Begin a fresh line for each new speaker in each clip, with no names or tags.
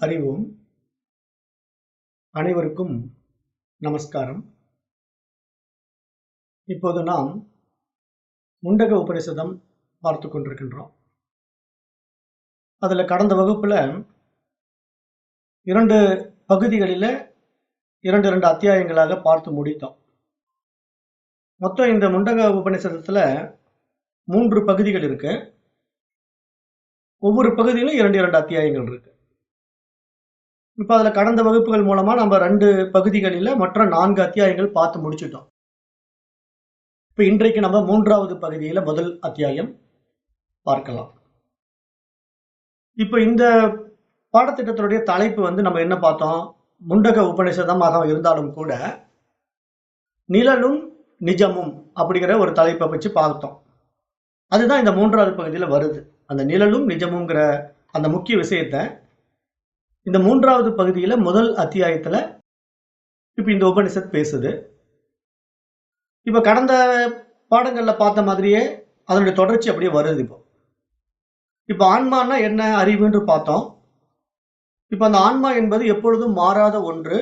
அறிவோம். அனைவருக்கும் நமஸ்காரம். இப்போது நாம் முண்டக உபநிஷதம் பார்த்து கொண்டிருக்கின்றோம். அதில் கடந்த வகுப்புல 2 பகுதிகளில் 2 அத்தியாயங்களாக பார்த்து முடித்தோம். மொத்தம் இந்த முண்டக உபநிஷதத்தில் 3 பகுதிகள் இருக்கு. ஒவ்வொரு பகுதியிலும் 2 அத்தியாயங்கள் இருக்கு. இப்போ அதில் கடந்த வகுப்புகள் மூலமா நம்ம 2 பகுதிகளில் மற்ற 4 அத்தியாயங்கள் பார்த்து முடிச்சிட்டோம். இப்போ இன்றைக்கு நம்ம 3வது பகுதியில் முதல் அத்தியாயம் பார்க்கலாம். இப்போ இந்த பாடத்திட்டத்தினுடைய தலைப்பு நம்ம என்ன பார்த்தோம்? முண்டக உபநிஷதமாக இருந்தாலும் கூட நிழலும் நிஜமும் அப்படிங்கிற ஒரு தலைப்பை வச்சு பார்த்தோம். அதுதான் இந்த 3வது பகுதியில் வருது. அந்த நிழலும் நிஜமுங்கிற அந்த முக்கிய விஷயத்தை இந்த 3வது பகுதியில் முதல் அத்தியாயத்தில் இப்போ இந்த உபனிஷத் பேசுது. இப்போ கடந்த பாடங்களில் பார்த்த மாதிரியே அதனுடைய தொடர்ச்சி அப்படியே வருது. இப்போ ஆன்மானா என்ன, அறிவுன்னு பார்த்தோம். இப்போ அந்த ஆன்மா என்பது எப்பொழுதும் மாறாத ஒன்று.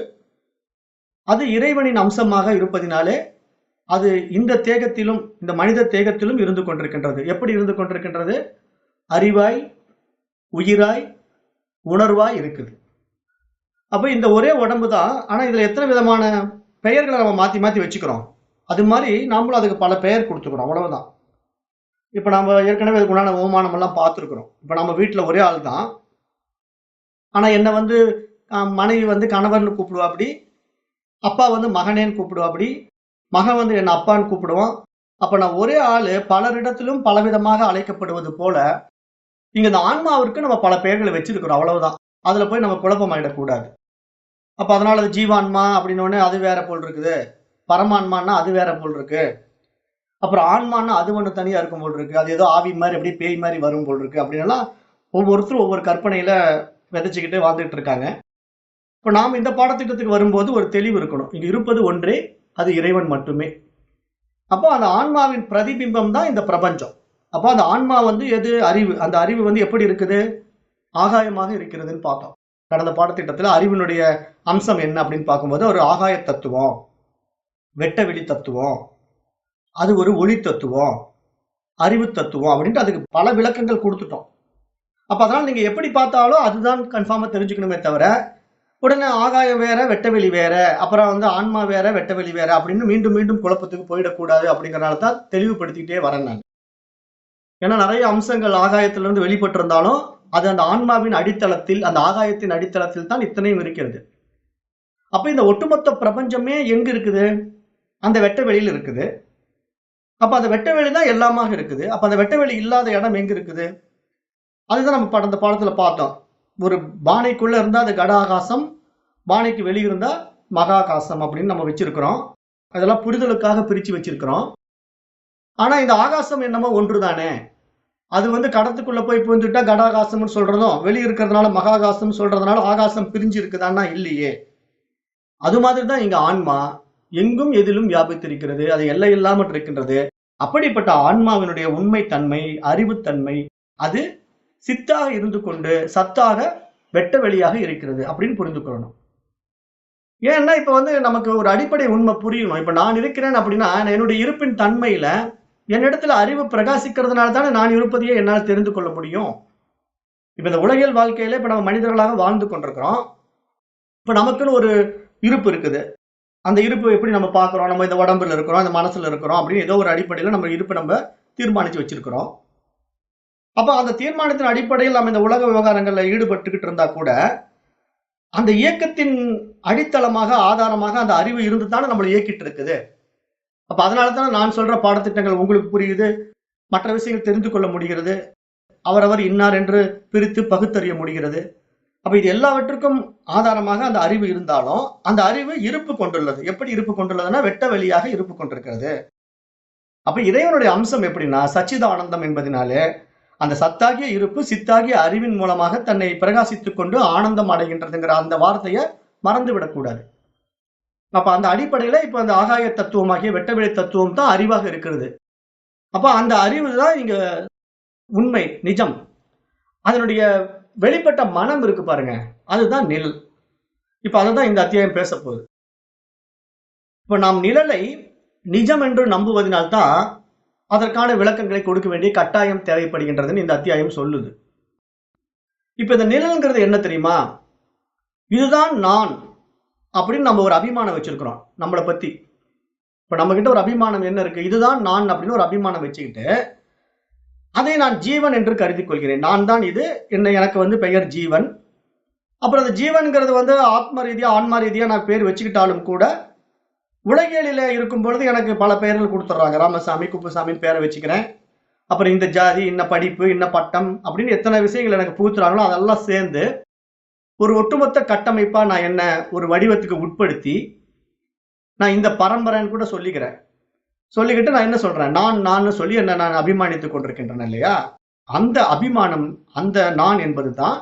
அது இறைவனின் அம்சமாக இருப்பதினாலே அது இந்த தேகத்திலும், இந்த மனித தேகத்திலும் இருந்து கொண்டிருக்கின்றது. எப்படி இருந்து கொண்டிருக்கின்றது? அறிவாய், உயிராய், உணர்வாய் இருக்குது. அப்போ இந்த ஒரே உடம்பு தான். ஆனால் இதில் எத்தனை விதமான பெயர்களை நம்ம மாற்றி மாற்றி வச்சுக்கிறோம். அது மாதிரி நாமளும் அதுக்கு பல பெயர் கொடுத்துக்கிறோம், அவ்வளவுதான். இப்போ நம்ம ஏற்கனவே அதுக்கு உண்டான ஓமானம் எல்லாம் பார்த்துருக்குறோம். இப்போ நம்ம வீட்டில் ஒரே ஆள் தான். ஆனால் என்னை மனைவி கணவர்னு கூப்பிடுவா, அப்படி அப்பா மகனேன்னு கூப்பிடுவா, அப்படி மகன் என்னை அப்பான்னு கூப்பிடுவான். அப்போ நான் ஒரே ஆள் பலரிடத்திலும் பலவிதமாக அழைக்கப்படுவது போல இங்கே இந்த ஆன்மாவிற்கு நம்ம பல பெயர்களை வச்சிருக்கிறோம், அவ்வளவுதான். அதில் போய் நம்ம குழப்பமாயிடக்கூடாது. அப்போ அதனால அது ஜீவான்மா அப்படின்னோடனே அது வேற போல் இருக்குது, பரமான்மான்னா அது வேற போல் இருக்கு, அப்புறம் ஆன்மான்னா அது ஒன்று தனியாக இருக்கும் போல் இருக்கு, அது ஏதோ ஆவி மாதிரி அப்படியே பேய் மாதிரி வரும் போல் இருக்கு அப்படின்லாம் ஒவ்வொருத்தரும் ஒவ்வொரு கற்பனையில விதைச்சிக்கிட்டு வாழ்ந்துட்டு இருக்காங்க. இப்போ நாம் இந்த பாடத்திட்டத்துக்கு வரும்போது ஒரு தெளிவு இருக்கணும். இங்கே இருப்பது ஒன்றே, அது இறைவன் மட்டுமே. அப்போ அந்த ஆன்மாவின் பிரதிபிம்பம் தான் இந்த பிரபஞ்சம். அப்போ அந்த ஆன்மா எது? அறிவு. அந்த அறிவு எப்படி இருக்குது? ஆகாயமாக இருக்கிறதுன்னு பார்த்தோம். கடந்த பாடத்திட்டத்தில் அறிவினுடைய அம்சம் என்ன அப்படின்னு பார்க்கும்போது ஒரு ஆகாய தத்துவம், வெட்ட வெளி தத்துவம், அது ஒரு ஒளி தத்துவம், அறிவு தத்துவம் அப்படின்ட்டு அதுக்கு பல விளக்கங்கள் கொடுத்துட்டோம். அப்போ அதனால் நீங்கள் எப்படி பார்த்தாலும் அதுதான் கன்ஃபார்மாக தெரிஞ்சுக்கணுமே தவிர உடனே ஆகாயம் வேற வெட்டவெளி வேற, அப்புறம் ஆன்மா வேற வெட்டவெளி வேற அப்படின்னு மீண்டும் மீண்டும் குழப்பத்துக்கு போயிடக்கூடாது. அப்படிங்கிறனால தான் தெளிவுபடுத்திக்கிட்டே வரேன் நான். ஏன்னா நிறைய அம்சங்கள் ஆகாயத்திலிருந்து வெளிப்பட்டு இருந்தாலும் அது அந்த ஆன்மாவின் அடித்தளத்தில், அந்த ஆகாயத்தின் அடித்தளத்தில் தான் இத்தனையும் இருக்கிறது. அப்ப இந்த ஒட்டுமொத்த பிரபஞ்சமே எங்க இருக்குது? அந்த வெட்டவெளியில் இருக்குது. அப்ப அந்த வெட்டவெளி தான் எல்லாமாக இருக்குது. அப்ப அந்த வெட்டவெளி இல்லாத இடம் எங்க இருக்குது? அதுதான் நம்ம அந்த பாடத்துல பார்த்தோம். ஒரு பானைக்குள்ள இருந்தா அது கட ஆகாசம், பானைக்கு வெளியே இருந்தா மகாகாசம் அப்படின்னு நம்ம வச்சிருக்கிறோம். அதெல்லாம் புரிதலுக்காக பிரிச்சு வச்சிருக்கிறோம். ஆனா இந்த ஆகாசம் என்னமோ ஒன்றுதானே. அது கடத்துக்குள்ள போய் புரிஞ்சுட்டா கடாகாசம்னு சொல்றதும், வெளியே இருக்கிறதுனால மகாகாசம் சொல்றதுனால ஆகாசம் பிரிஞ்சு இருக்குதான்னா இல்லையே. அது மாதிரி தான் இங்க ஆன்மா எங்கும் எதிலும் வியாபித்திருக்கிறது, அது எல்லை இல்லாமல் இருக்கின்றது. அப்படிப்பட்ட ஆன்மாவினுடைய உண்மை தன்மை, அறிவுத்தன்மை அது சித்தாக இருந்து கொண்டு சத்தாக வெட்ட வெளியாக இருக்கிறது அப்படின்னு புரிந்துக்கொள்ளணும். ஏன்னா இப்ப நமக்கு ஒரு அடிப்படை உண்மை புரியணும். இப்ப நான் இருக்கிறேன் அப்படின்னா என்னுடைய இருப்பின் தன்மையில என்னிடத்துல அறிவு பிரகாசிக்கிறதுனால தானே நான் இருப்பதையே என்னால் தெரிந்து கொள்ள முடியும். இப்ப இந்த உலகியல் வாழ்க்கையில இப்ப நம்ம மனிதர்களாக வாழ்ந்து கொண்டிருக்கிறோம். இப்ப நமக்குன்னு ஒரு இருப்பு இருக்குது. அந்த இருப்பு எப்படி நம்ம பார்க்கிறோம்? நம்ம இந்த உடம்புல இருக்கிறோம், இந்த மனசுல இருக்கிறோம் அப்படின்னு ஏதோ ஒரு அடிப்படையில் நம்ம இருப்பு நம்ம தீர்மானிச்சு வச்சிருக்கிறோம். அப்ப அந்த தீர்மானத்தின் அடிப்படையில் நம்ம இந்த உலக விவகாரங்கள்ல ஈடுபட்டுக்கிட்டு இருந்தா கூட அந்த இயக்கத்தின் அடித்தளமாக, ஆதாரமாக அந்த அறிவு இருந்து தானே நம்மளை இயக்கிட்டு இருக்குது. அப்ப அதனாலதான் நான் சொல்ற பாடத்திட்டங்கள் உங்களுக்கு புரியுது, மற்ற விஷயங்கள் தெரிந்து கொள்ள முடிகிறது, அவரவர் இன்னார் என்று பிரித்து பகுத்தறிய முடிகிறது. அப்ப இது எல்லாவற்றுக்கும் ஆதாரமாக அந்த அறிவு இருந்தாலும் அந்த அறிவு இருப்பு கொண்டுள்ளது. எப்படி இருப்பு கொண்டுள்ளதுன்னா வெட்ட வெளியாக இருப்பு கொண்டிருக்கிறது. அப்ப இறைவனுடைய அம்சம் எப்படின்னா சச்சிதானந்தம் என்பதனாலே அந்த சத்தாகிய இருப்பு சித்தாகிய அறிவின் மூலமாக தன்னை பிரகாசித்துக் கொண்டு ஆனந்தம் அடைகின்றதுங்கிற அந்த வார்த்தையை மறந்து விடக்கூடாது. அப்ப அந்த அடிப்படையில இப்ப அந்த ஆகாய தத்துவமாகிய வெட்டவெளி தத்துவம் தான் அறிவாக இருக்கிறது. அப்ப அந்த அறிவு தான் இங்க உண்மை, நிஜம். அதனுடைய வெளிப்பட்ட மனம் இருக்கு பாருங்க, அதுதான் நிழல். இப்ப அததான் இந்த அத்தியாயம் பேச போகுது. இப்ப நாம் நிழலை நிஜம் என்று நம்புவதனால்தான் அதற்கான விளக்கங்களை கொடுக்க வேண்டிய கட்டாயம் தேவைப்படுகின்றதுன்னு இந்த அத்தியாயம் சொல்லுது. இப்ப இந்த நிழல்ங்கிறது என்ன தெரியுமா? இதுதான் நான் அப்படின்னு நம்ம ஒரு அபிமானம் வச்சிருக்கிறோம் நம்மளை பத்தி. இப்ப நம்ம கிட்ட ஒரு அபிமானம் என்ன இருக்கு? இதுதான் நான் அப்படின்னு ஒரு அபிமானம் வச்சுக்கிட்டு அதை நான் ஜீவன் என்று கருதி கொள்கிறேன். நான் தான் இது, எனக்கு பெயர் ஜீவன். அப்புறம் அந்த ஜீவன்கிறது ஆத்ம ரீதியா ஆன்மா ரீதியா நான் பேர் வச்சுக்கிட்டாலும் கூட உலகியலில இருக்கும் பொழுது எனக்கு பல பெயர்கள் கொடுத்துட்றாங்க. ராமசாமி, குப்புசாமின்னு பேரை வச்சுக்கிறேன். அப்புறம் இந்த ஜாதி, இன்ன படிப்பு, இன்ன பட்டம் அப்படின்னு எத்தனை விஷயங்கள் எனக்கு புகுத்துறாங்களோ அதெல்லாம் சேர்ந்து ஒரு ஒட்டுமொத்த கட்டமைப்பா நான் என்ன ஒரு வடிவத்துக்கு உட்படுத்தி நான் இந்த பரம்பரைன்னு கூட சொல்லிக்கிறேன். சொல்லிக்கிட்டு நான் என்ன சொல்றேன்? நான் சொல்லி என்ன நான் அபிமானித்துக் கொண்டிருக்கின்றேன் இல்லையா? அந்த அபிமானம், அந்த நான் என்பதுதான்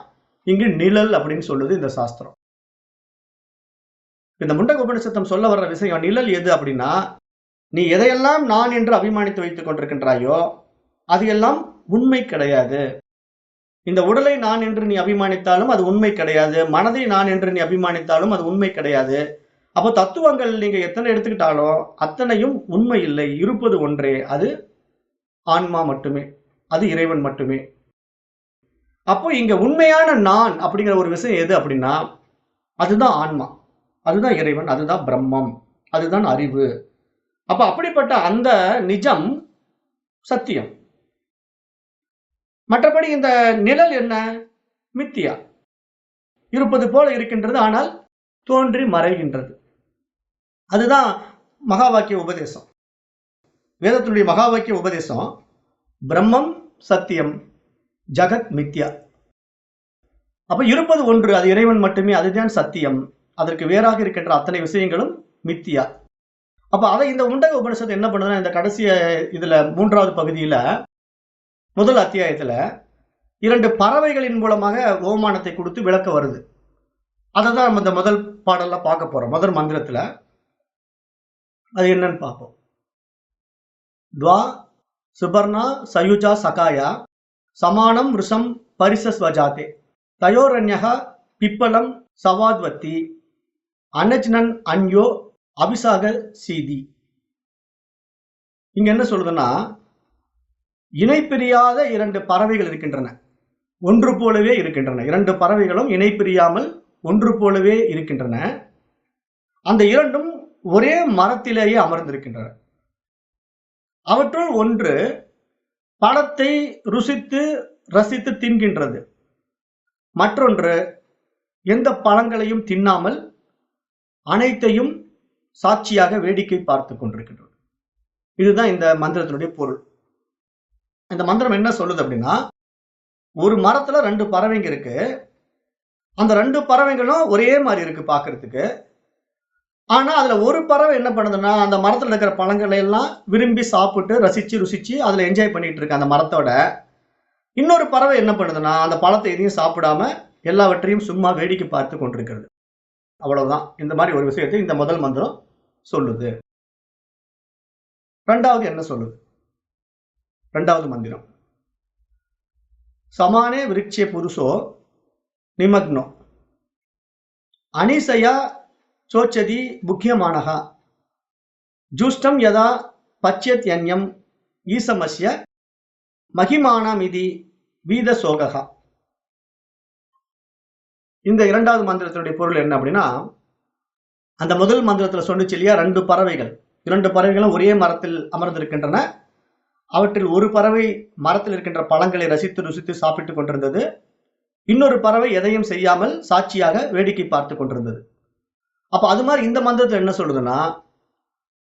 இங்கு நிழல் அப்படின்னு சொல்லுது இந்த சாஸ்திரம். இந்த முண்டக உபநிஷத்தம் சொல்ல வர்ற விஷயம் நிழல் எது அப்படின்னா, நீ எதையெல்லாம் நான் என்று அபிமானித்து வைத்துக் கொண்டிருக்கின்றாயோ அது எல்லாம் உண்மை கிடையாது. இந்த உடலை நான் என்று நீ அபிமானித்தாலும் அது உண்மை கிடையாது. மனதை நான் என்று நீ அபிமானித்தாலும் அது உண்மை கிடையாது. அப்போ தத்துவங்கள் நீங்க எத்தனை எடுத்துக்கிட்டாலும் அத்தனையும் உண்மை இல்லை. இருப்பது ஒன்றே, அது ஆன்மா மட்டுமே, அது இறைவன் மட்டுமே. அப்போ இங்க உண்மையான நான் அப்படிங்கிற ஒரு விஷயம் எது அப்படின்னா, அதுதான் ஆன்மா, அதுதான் இறைவன், அதுதான் பிரம்மம், அதுதான் அறிவு. அப்ப அப்படிப்பட்ட அந்த நிஜம் சத்தியம். மற்றபடி இந்த நிழல் என்ன? மித்தியா. இருப்பது போல இருக்கின்றது, ஆனால் தோன்றி மறைகின்றது. அதுதான் மகா வாக்கிய உபதேசம். வேதத்தினுடைய மகா வாக்கிய உபதேசம் பிரம்மம் சத்தியம், ஜகத் மித்யா. அப்ப இருப்பது ஒன்று, அது இறைவன் மட்டுமே, அதுதான் சத்தியம். அதற்கு வேறாக இருக்கின்ற அத்தனை விஷயங்களும் மித்தியா. அப்ப அதை இந்த முண்டக உபனிஷத்து என்ன பண்ணுதுன்னா, இந்த கடைசி இதுல 3வது பகுதியில முதல் அத்தியாயத்துல 2 பறவைகளின் மூலமாக ஓமானத்தை கொடுத்து விளக்க வருது. அதை தான் நம்ம இந்த முதல் பாடல்ல பார்க்க போறோம். முதல் மந்திரத்துல அது என்னன்னு பார்ப்போம். துவா சுபர்ணா சயுஜா சகாயா சமானம் ருஷம் பரிசஸ்வஜாதே தயோரண்யக பிப்பலம் சவாத்வத்தி அனஜ்னன் அன்யோ அபிசாக சீதி. இங்க என்ன சொல்லுதுன்னா, இணை பிரியாத 2 பறவைகள் இருக்கின்றன, ஒன்று போலவே இருக்கின்றன. 2 பறவைகளும் இணை பிரியாமல் ஒன்று போலவே இருக்கின்றன. அந்த 2ம் ஒரே மரத்திலேயே அமர்ந்திருக்கின்றன. அவற்றுள் ஒன்று பழத்தை ருசித்து ரசித்து தின்கின்றது, மற்றொன்று எந்த பழங்களையும் தின்னாமல் அனைத்தையும் சாட்சியாக வேடிக்கை பார்த்து கொண்டிருக்கின்றது. இதுதான் இந்த மந்திரத்தினுடைய பொருள். இந்த மந்திரம் என்ன சொல்லுது அப்படின்னா, ஒரு மரத்துல 2 பறவைங்க இருக்கு. அந்த 2 பறவைகளும் ஒரே மாதிரி இருக்கு பார்க்கிறதுக்கு. ஆனா அதுல ஒரு பறவை என்ன பண்ணுதுன்னா, அந்த மரத்துல இருக்கிற பழங்களை எல்லாம் விரும்பி சாப்பிட்டு ரசிச்சு ருசிச்சு அதுல என்ஜாய் பண்ணிட்டு இருக்கு அந்த மரத்தோட. இன்னொரு பறவை என்ன பண்ணுதுன்னா, அந்த பழத்தை எதையும் சாப்பிடாம எல்லாவற்றையும் சும்மா வேடிக்கை பார்த்து கொண்டிருக்கிறது. அவ்வளவுதான். இந்த மாதிரி ஒரு விஷயத்தை இந்த முதல் மந்திரம் சொல்லுது. 2வது என்ன சொல்லுது? 2வது மந்திரம் சமானே விருட்சே புருஷோ நிமக்னோ அனிசயா சோச்சதி புக்கியமானஹா ஜூஷ்டம் யதா பச்யத்யன்யம் ஈசமஸ்ய மகிமானமிதி வீத சோகா. இந்த 2வது மந்திரத்தினுடைய பொருள் என்ன அப்படின்னா, அந்த முதல் மந்திரத்துல சொன்னிச்சு இல்லையா, 2 பறவைகள். 2 பறவைகளும் ஒரே மரத்தில் அமர்ந்திருக்கின்றன. அவற்றில் ஒரு பறவை மரத்தில் இருக்கின்ற பழங்களை ரசித்து ருசித்து சாப்பிட்டுக் கொண்டிருந்தது. இன்னொரு பறவை எதையும் செய்யாமல் சாட்சியாக வேடிக்கை பார்த்து கொண்டிருந்தது. அப்ப அது மாதிரி இந்த மந்திரத்தில் என்ன சொல்லுதுன்னா,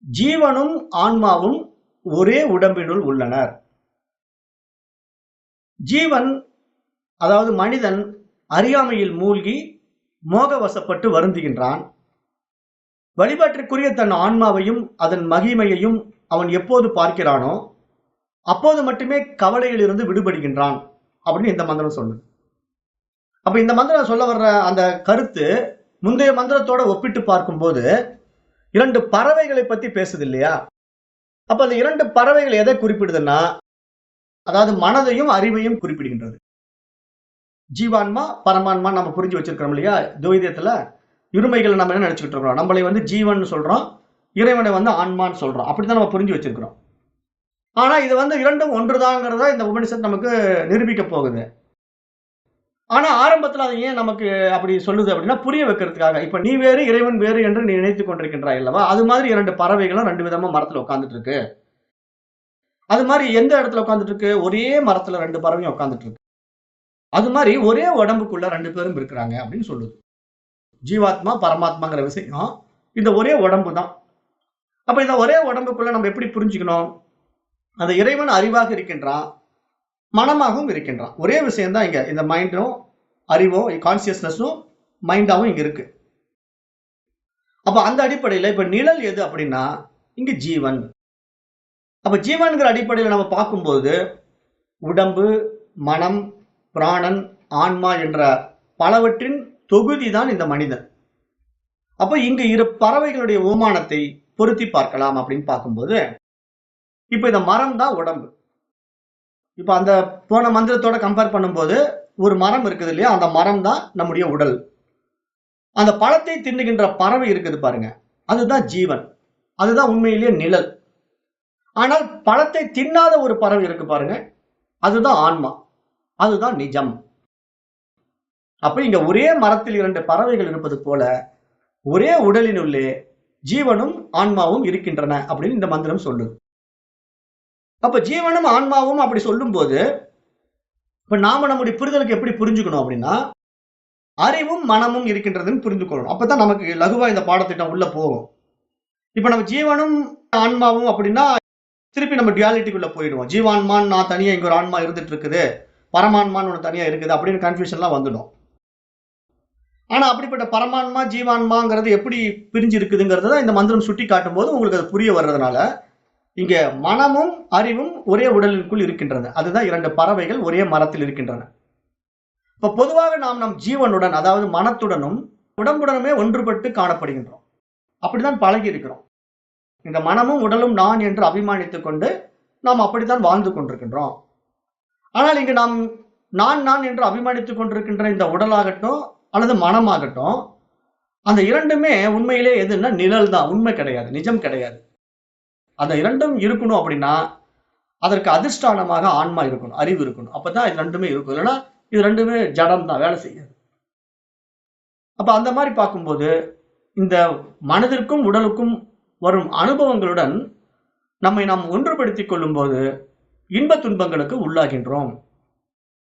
ஜீவனும் ஆன்மாவும் ஒரே உடம்பினுள் உள்ளனர். ஜீவன் அதாவது மனிதன் அறியாமையில் மூழ்கி மோகவசப்பட்டு வருந்துகின்றான். வழிபாட்டிற்குரிய தன் ஆன்மாவையும் அதன் மகிமையையும் அவன் எப்போது பார்க்கிறானோ அப்போது மட்டுமே கவலையில் இருந்து விடுபடுகின்றான் அப்படின்னு இந்த மந்திரம் சொல்லுது. அப்ப இந்த மந்திரம் சொல்ல வர்ற அந்த கருத்து முந்தைய மந்திரத்தோட ஒப்பிட்டு பார்க்கும்போது 2 பறவைகளை பத்தி பேசுது இல்லையா? அப்ப அந்த 2 பறவைகள் எதை குறிப்பிடுதுன்னா, அதாவது மனதையும் அறிவையும் குறிப்பிடுகின்றது. ஜீவான்மா பரமான்மா நம்ம புரிஞ்சு வச்சிருக்கிறோம் இல்லையா? துவைதத்துல இருமைகளை நம்ம என்ன நினைச்சுக்கிட்டு இருக்கிறோம்? நம்மளை வந்து ஜீவன் சொல்றோம், இறைவனை வந்து ஆன்மான்னு சொல்றோம். அப்படித்தான் நம்ம புரிஞ்சு வச்சிருக்கிறோம். ஆனா இது வந்து இரண்டும் ஒன்றுதாங்கிறத இந்த உபனிஷத் நமக்கு நிரூபிக்க போகுது. ஆனா ஆரம்பத்துல அது ஏன் நமக்கு அப்படி சொல்லுது அப்படின்னா, புரிய வைக்கிறதுக்காக. இப்ப நீ வேறு, இறைவன் வேறு என்று நீ நினைத்துக் கொண்டிருக்கின்றாய் அல்லவா? அது மாதிரி 2 பறவைகளும் 2 விதமா மரத்துல உட்கார்ந்துட்டு இருக்கு. அது மாதிரி எந்த இடத்துல உட்கார்ந்துட்டு இருக்கு? ஒரே மரத்துல 2 பறவையும் உட்கார்ந்துட்டு இருக்கு. அது மாதிரி ஒரே உடம்புக்குள்ள 2 பேரும் இருக்கிறாங்க அப்படின்னு சொல்லுது. ஜீவாத்மா, பரமாத்மாங்கிற விஷயம் இந்த ஒரே உடம்பு தான். அப்ப இந்த ஒரே உடம்புக்குள்ள நம்ம எப்படி புரிஞ்சுக்கணும்? அந்த இறைவன் அறிவாக இருக்கின்றான், மனமாகவும் இருக்கின்றான். ஒரே விஷயம் தான் இங்க. இந்த மைண்டும், அறிவும், கான்சியஸ்னஸும் மைண்டாவும் இங்க இருக்கு. அப்ப அந்த அடிப்படையில இப்ப நிழல் எது அப்படின்னா, இங்க ஜீவன். அப்ப ஜீவன்கிற அடிப்படையில நம்ம பார்க்கும்போது, உடம்பு, மனம், பிராணன், ஆன்மா என்ற பலவற்றின் தொகுதி தான் இந்த மனிதன். அப்ப இங்க இரு பறவைகளுடைய ஓமானத்தை பொருத்தி பார்க்கலாம் அப்படின்னு பார்க்கும்போது, இப்ப இந்த மரம் தான் உடம்பு. இப்ப அந்த போன மந்திரத்தோட கம்பேர் பண்ணும்போது, ஒரு மரம் இருக்குது இல்லையா? அந்த மரம் தான் நம்முடைய உடல். அந்த பழத்தை தின்னுகின்ற பறவை இருக்குது பாருங்க. அதுதான் ஜீவன். அதுதான் உண்மையிலேயே நிழல். ஆனால் பழத்தை தின்னாத ஒரு பறவை இருக்கு பாருங்க. அதுதான் ஆன்மா. அதுதான் நிஜம். அப்ப இங்க ஒரே மரத்தில் 2 பறவைகள் இருப்பது போல, ஒரே உடலினுள்ளே ஜீவனும், ஆன்மாவும் இருக்கின்றன அப்படின்னு இந்த மந்திரம் சொல்லுது. அப்ப ஜீவனும், ஆன்மாவும் அப்படி சொல்லும்போது, இப்ப நாம நம்முடைய புரிதலுக்கு எப்படி புரிஞ்சுக்கணும் அப்படின்னா, அறிவும், மனமும் இருக்கின்றதுன்னு புரிந்து கொள்ளணும். அப்பதான் நமக்கு லகுவா இந்த பாடத்திட்டம் உள்ள போகும். இப்ப நம்ம ஜீவனும், ஆன்மாவும் அப்படின்னா, திருப்பி நம்ம டுயாலிட்டிக்குள்ள போயிடுவோம். ஜீவான்மான்னு நான் தனியா இங்க ஒரு ஆன்மா இருந்துட்டு இருக்குது. பரமான்மான்னு ஒண்ணு தனியா இருக்குது அப்படின்னு கன்ஃபியூஷன்லாம் வந்துடும். ஆனா அப்படிப்பட்ட பரமான்மா, ஜீவான்மாங்கிறது எப்படி பிரிஞ்சு இருக்குதுங்கிறத தான் இந்த மந்திரம் சுட்டி காட்டும்போது உங்களுக்கு அது புரிய வர்றதுனால, இங்க மனமும், அறிவும் ஒரே உடலிற்குள் இருக்கின்றன. அதுதான் 2 பறவைகள் ஒரே மரத்தில் இருக்கின்றன. இப்ப பொதுவாக நாம் நம் ஜீவனுடன், அதாவது மனத்துடனும், உடம்புடனுமே ஒன்றுபட்டு காணப்படுகின்றோம். அப்படித்தான் பழகி இருக்கிறோம். இந்த மனமும், உடலும் நான் என்று அபிமானித்துக் கொண்டு நாம் அப்படித்தான் வாழ்ந்து கொண்டிருக்கின்றோம். ஆனால் இங்கு நாம் நான் என்று அபிமானித்துக் கொண்டிருக்கின்ற இந்த உடலாகட்டும் அல்லது மனமாகட்டும், அந்த 2மே உண்மையிலே எதுன்னா நிழல் தான். உண்மை கிடையாது. நிஜம் கிடையாது. அந்த 2ம் இருக்கணும் அப்படின்னா, அதற்கு அதிஷ்டானமாக ஆன்மா இருக்கணும். அறிவு இருக்கணும். அப்பதான் இது 2மே இருக்கும். இல்லைன்னா இது 2மே ஜடம் தான். வேலை செய்யாது. அப்ப அந்த மாதிரி பார்க்கும்போது, இந்த மனதிற்கும், உடலுக்கும் வரும் அனுபவங்களுடன் நம்மை நாம் ஒன்றுபடுத்திக் கொள்ளும்போது, இன்ப துன்பங்களுக்கு உள்ளாகின்றோம்.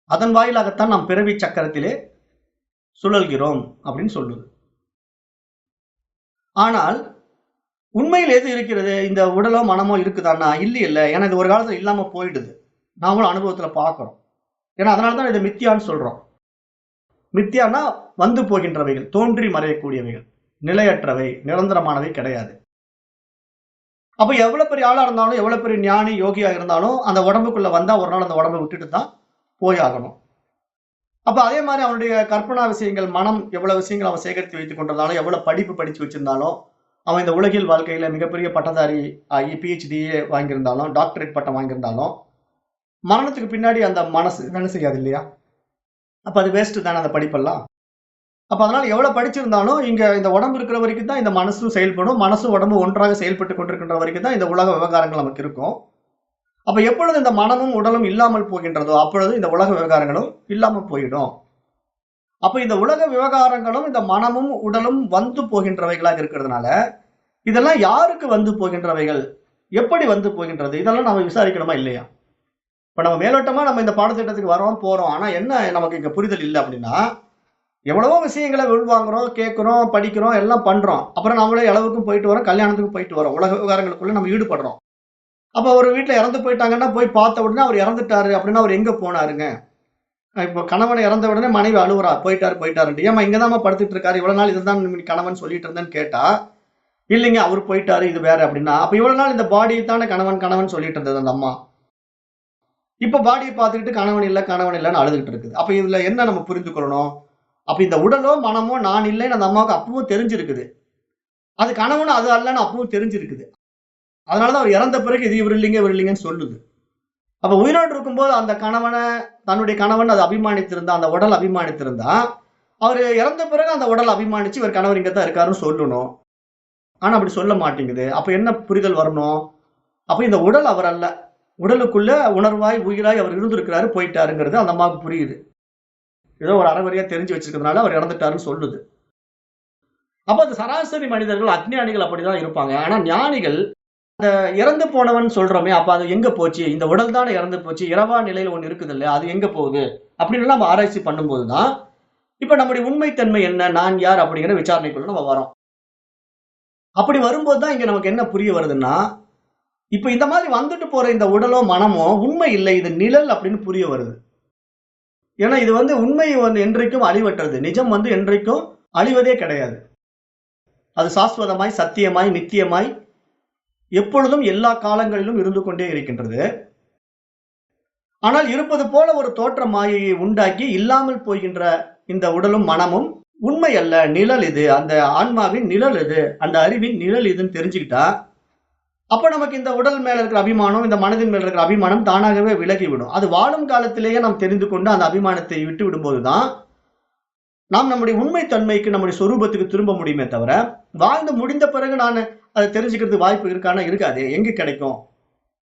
அதன் வாயிலாகத்தான் நாம் பிறவி சக்கரத்திலே சுழல்கிறோம் அப்படின்னு சொல்லுது. ஆனால் உண்மையில் எது இருக்கிறது? இந்த உடலோ, மனமோ இருக்குதான்னா இல்ல. ஏன்னா இது ஒரு காலத்துல இல்லாம போயிடுது. நாமளும் அனுபவத்துல பார்க்கிறோம். ஏன்னா அதனால தான் இதை மித்தியான்னு சொல்றோம். மித்தியான்னா வந்து போகின்றவைகள், தோன்றி மறையக்கூடியவைகள், நிலையற்றவை, நிரந்தரமானவை கிடையாது. அப்ப எவ்வளவு பெரிய ஆளா இருந்தாலும், எவ்வளவு பெரிய ஞானி, யோகியா இருந்தாலும் அந்த உடம்புக்குள்ள வந்தா ஒரு நாள் அந்த உடம்பை விட்டுட்டு தான் போயாகணும். அப்ப அதே மாதிரி அவனுடைய கற்பனா விஷயங்கள், மனம் எவ்வளவு விஷயங்கள் அவன் சேகரித்து வைத்துக் கொண்டிருந்தாலும், எவ்வளவு படிப்பு படிச்சு வச்சிருந்தாலும், அவன் இந்த உலகில் வாழ்க்கையில மிகப்பெரிய பட்டதாரி ஆகி PhD வாங்கியிருந்தாலும், டாக்டரேட் பட்டம் வாங்கியிருந்தாலும், மரணத்துக்கு பின்னாடி அந்த மனசு வேலை செய்யாது இல்லையா? அப்ப அது வேஸ்ட் தானே அந்த படிப்பெல்லாம். அப்ப அதனால எவ்வளவு படிச்சிருந்தாலும், இங்க இந்த உடம்பு இருக்கிற வரைக்கும் தான் இந்த மனசும் செயல்படும். மனசும் உடம்பு ஒன்றாக செயல்பட்டு கொண்டிருக்கின்ற வரைக்கும் தான் இந்த உலக விவகாரங்கள் நமக்கு இருக்கும். அப்ப எப்பொழுது இந்த மனமும் உடலும் இல்லாமல் போகின்றதோ, அப்பொழுது இந்த உலக விவகாரங்களும் இல்லாம போயிடும். அப்ப இந்த உலக விவகாரங்களும், இந்த மனமும், உடலும் வந்து போகின்றவைகளாக இருக்கிறதுனால, இதெல்லாம் யாருக்கு வந்து போகின்றவைகள்? எப்படி வந்து போகின்றது? இதெல்லாம் நம்ம விசாரிக்கணுமா இல்லையா? இப்ப நம்ம மேலோட்டமா நம்ம இந்த பாடத்திட்டத்துக்கு வரோம், போறோம். ஆனா என்ன நமக்கு இங்க புரிதல் இல்ல அப்படின்னா, எவ்வளவோ விஷயங்கள உள்வாங்குறோம், கேட்கிறோம், படிக்கிறோம், எல்லாம் பண்றோம். அப்புறம் நம்மளே எளவுக்கும் போயிட்டு வரோம், கல்யாணத்துக்கும் போயிட்டு வரோம். உலக விவகாரங்களுக்குள்ள நம்ம ஈடுபடுறோம். அப்ப ஒரு வீட்ல இறந்து போயிட்டாங்கன்னா, போய் பார்த்த உடனே அவர் இறந்துட்டாரு அப்படின்னா, அவர் எங்க போனாருங்க? இப்போ கணவன் இறந்த உடனே மனைவி அழுவுறா, போயிட்டாருன்ட்டு. ஏம்மா இங்க தான்மா படுத்துட்டு இருக்காரு, இவ்வளவு நாள் இதுதான் கணவன் சொல்லிட்டு இருந்தேன்னு கேட்டா, இல்லைங்க அவர் போயிட்டாரு, இது வேற அப்படின்னா, அப்ப இவ்வளவு நாள் இந்த பாடியை தானே கணவன் சொல்லிட்டு இருந்தது அந்த அம்மா. இப்ப பாடியை பார்த்துக்கிட்டு கணவன் இல்லைன்னு அழுதுகிட்டு இருக்குது. அப்ப இதுல என்ன நம்ம புரிந்து கொள்ளணும்? அப்ப இந்த உடலோ, மனமோ நான் இல்லைன்னு அந்த அம்மாவுக்கு அப்பவும் தெரிஞ்சிருக்குது. அது கணவனும் அது அல்லன்னு அப்பவும் தெரிஞ்சிருக்குது. அதனாலதான் அவர் இறந்த பிறகு இது இவர் இல்லைங்கன்னு சொல்லுது. அப்ப உயிரோடு இருக்கும்போது அந்த தன்னுடைய கணவன் அதை அபிமானித்திருந்தா, அந்த உடல் அபிமானித்திருந்தா, அவரு இறந்த பிறகு அந்த உடல் அபிமானிச்சு இவர் கணவர் இங்க தான் இருக்காருன்னு சொல்லணும். ஆனா அப்படி சொல்ல மாட்டேங்குது. அப்ப என்ன புரிதல் வரணும்? அப்ப இந்த உடல் அவர் அல்ல. உடலுக்குள்ள உணர்வாய், உயிராய் அவர் இருந்திருக்கிறாரு, போயிட்டாருங்கிறது அந்த அம்மாவுக்கு புரியுது. ஏதோ ஒரு அறகுறையா தெரிஞ்சு வச்சிருக்கிறதுனால அவர் இறந்துட்டாருன்னு சொல்லுது. அப்ப அந்த சராசரி மனிதர்கள், அஞ்ஞானிகள் அப்படிதான் இருப்பாங்க. ஆனா ஞானிகள் இறந்து போனவன் சொல்றோமே, அப்ப அது எங்க போச்சு? இந்த உடல் தானே இறந்து போச்சு. இரவா நிலையில ஒண்ணு இருக்குது இல்லையா? அது எங்க போகுது? அப்படின்னு நம்ம ஆராய்ச்சி பண்ணும்போது தான், இப்ப நம்முடைய உண்மைத்தன்மை என்ன? நான் யார்? அப்படிங்கிற விசாரணைக்குள்ள நம்ம வரோம். அப்படி வரும்போது தான் இங்க நமக்கு என்ன புரிய வருதுன்னா, இப்ப இந்த மாதிரி வந்துட்டு போற இந்த உடலோ, மனமோ உண்மை இல்லை. இது நிழல் அப்படின்னு புரிய வருது. ஏன்னா இது உண்மை என்றைக்கும் அழிவற்றது. நிஜம் என்றைக்கும் அழிவதே கிடையாது. அது சாஸ்வதமாய், சத்தியமாய், நித்தியமாய் எப்பொழுதும் எல்லா காலங்களிலும் இருந்து கொண்டே இருக்கின்றது. ஆனால் இருப்பது போல ஒரு தோற்ற மாயையை உண்டாக்கி இல்லாமல் போகின்ற இந்த உடலும் மனமும் உண்மை அல்ல, நிழல் இது. அந்த ஆன்மாவின் நிழல் இது. அந்த அறிவின் நிழல் இதுன்னு தெரிஞ்சுக்கிட்டா, அப்ப நமக்கு இந்த உடல் மேல இருக்கிற அபிமானம், இந்த மனதின் மேல இருக்கிற அபிமானம் தானாகவே விலகிவிடும். அது வாழும் காலத்திலேயே நாம் தெரிந்து கொண்டு அந்த அபிமானத்தை விட்டு விடும்போதுதான், நாம் நம்முடைய உண்மை தன்மைக்கு, நம்முடைய சொரூபத்துக்கு திரும்ப முடியுமே தவிர, வாழ்ந்து முடிந்த பிறகு நான் அதை தெரிஞ்சுக்கிறதுக்கு வாய்ப்பு இருக்கான்னா இருக்காது. எங்க கிடைக்கும்?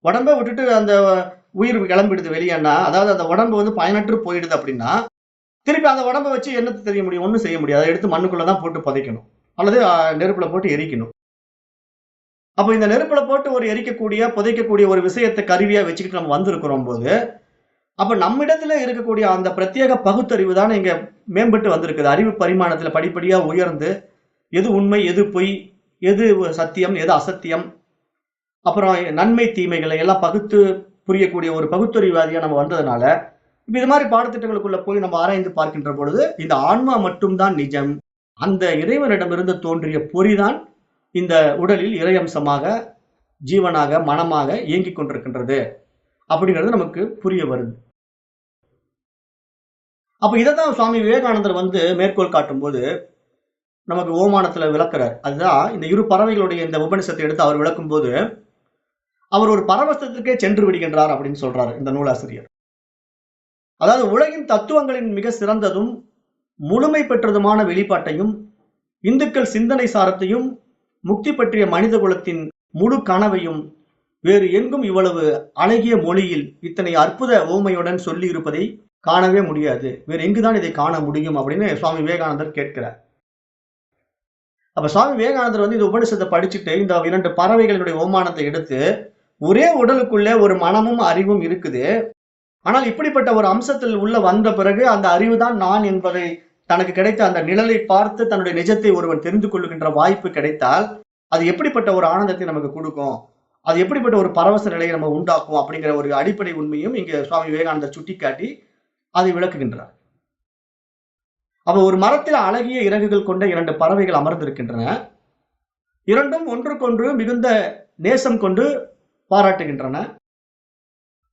உடம்ப விட்டுட்டு அந்த உயிர் கிளம்பிடுது வெளியன்னா, அதாவது அந்த உடம்பு பயனற்று போயிடுது அப்படின்னா, திருப்பி அந்த உடம்ப வச்சு என்னத்த தெரிய முடியும்? ஒண்ணும் செய்ய முடியாது. அதை எடுத்து மண்ணுக்குள்ள தான் போட்டு புதைக்கணும். அல்லது நெருப்புல போட்டு எரிக்கணும். அப்ப இந்த நெருப்புல போட்டு ஒரு எரிக்கக்கூடிய, புதைக்கக்கூடிய ஒரு விஷயத்த கருவியா வச்சுக்கிட்டு நம்ம வந்திருக்கிறோம் போது, அப்ப நம்மிடத்துல இருக்கக்கூடிய அந்த பிரத்யேக பகுத்தறிவு தானே இங்க மேம்பட்டு வந்திருக்குது. அறிவு பரிமாணத்துல படிப்படியா உயர்ந்து, எது உண்மை, எது பொய், எது சத்தியம், எது அசத்தியம், அப்புறம் நன்மை தீமைகளை எல்லாம் பகுத்து புரியக்கூடிய ஒரு பகுத்தறிவாதியா நம்ம வந்ததுனால, இப்ப இது மாதிரி பாடத்திட்டங்களுக்குள்ள போய் நம்ம ஆராய்ந்து பார்க்கின்ற பொழுது, இந்த ஆன்மா மட்டும் தான் நிஜம். அந்த இறைவனிடமிருந்து தோன்றிய பொறிதான் இந்த உடலில் இறையம்சமாக, ஜீவனாக, மனமாக இயங்கிக் கொண்டிருக்கின்றது. அப்படிங்கிறது நமக்கு புரிய வருது. அப்ப இததான் சுவாமி விவேகானந்தர் மேற்கோள் காட்டும்போது, நமக்கு ஓமானத்துல விளக்குறார். அதுதான் இந்த இரு பறவைகளுடைய இந்த உபநிஷத்தை எடுத்து அவர் விளக்கும்போது, அவர் ஒரு பரவசத்துக்கே சென்று விடுகின்றார் அப்படின்னு சொல்றாரு இந்த நூலாசிரியர். அதாவது உலகின் தத்துவங்களின் மிக சிறந்ததும், முழுமை பெற்றதுமான வெளிப்பாட்டையும், இந்துக்கள் சிந்தனை சாரத்தையும், முக்தி பற்றிய மனித குலத்தின் முழு கனவையும் வேறு எங்கும் இவ்வளவு அழகிய மொழியில் இத்தனை அற்புத ஓமையுடன் சொல்லி இருப்பதை காணவே முடியாது. வேறு எங்குதான் இதை காண முடியும் அப்படின்னு சுவாமி விவேகானந்தர் கேட்கிறார். அப்ப சுவாமி விவேகானந்தர் இந்த உபநிஷத்தை படிச்சுட்டு இந்த 2 பறவைகளினுடைய ஓமானத்தை எடுத்து, ஒரே உடலுக்குள்ளே ஒரு மனமும் அறிவும் இருக்குது. ஆனால் இப்படிப்பட்ட ஒரு அம்சத்தில் உள்ள வந்த பிறகு அந்த அறிவுதான் நான் என்பதை தனக்கு கிடைத்த அந்த நிழலை பார்த்து தன்னுடைய நிஜத்தை ஒருவன் தெரிந்து கொள்ளுகின்ற வாய்ப்பு கிடைத்தால், அது எப்படிப்பட்ட ஒரு ஆனந்தத்தை நமக்கு கொடுக்கும், அது எப்படிப்பட்ட ஒரு பரவச நிலையை நம்ம உண்டாக்கும் அப்படிங்கிற ஒரு அடிப்படை உண்மையும் இங்க சுவாமி விவேகானந்தர் சுட்டிக்காட்டி அதை விளக்குகின்றார். அப்ப ஒரு மரத்தில் அழகிய இறகுகள் கொண்ட 2 பறவைகள் அமர்ந்திருக்கின்றன. இரண்டும் ஒன்றுக்கொன்று மிகுந்த நேசம் கொண்டு பாராட்டுகின்றன.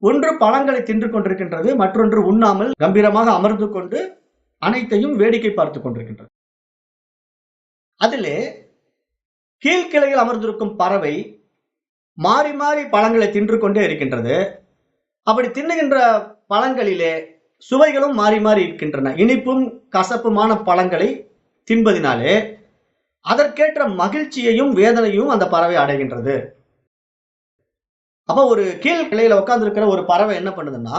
ஒன்று பழங்களை தின்று கொண்டிருக்கின்றது, மற்றொன்று உண்ணாமல் கம்பீரமாக அமர்ந்து கொண்டு அனைத்தையும் வேடிக்கை பார்த்துக் கொண்டிருக்கின்றது. அதிலே கீழ்கிளையில் அமர்ந்திருக்கும் பறவை மாறி மாறி பழங்களை தின்று கொண்டே இருக்கின்றது. அப்படி தின்னுகின்ற பழங்களிலே சுவைகளும் மாறி மாறி இருக்கின்றன. இனிப்பும் கசப்புமான பழங்களை தின்பதினாலே அதற்கேற்ற மகிழ்ச்சியையும் வேதனையும் அந்த பறவை அடைகின்றது. அப்ப ஒரு கீழ் கிளையில உட்கார்ந்து இருக்கிற ஒரு பறவை என்ன பண்ணுதுன்னா,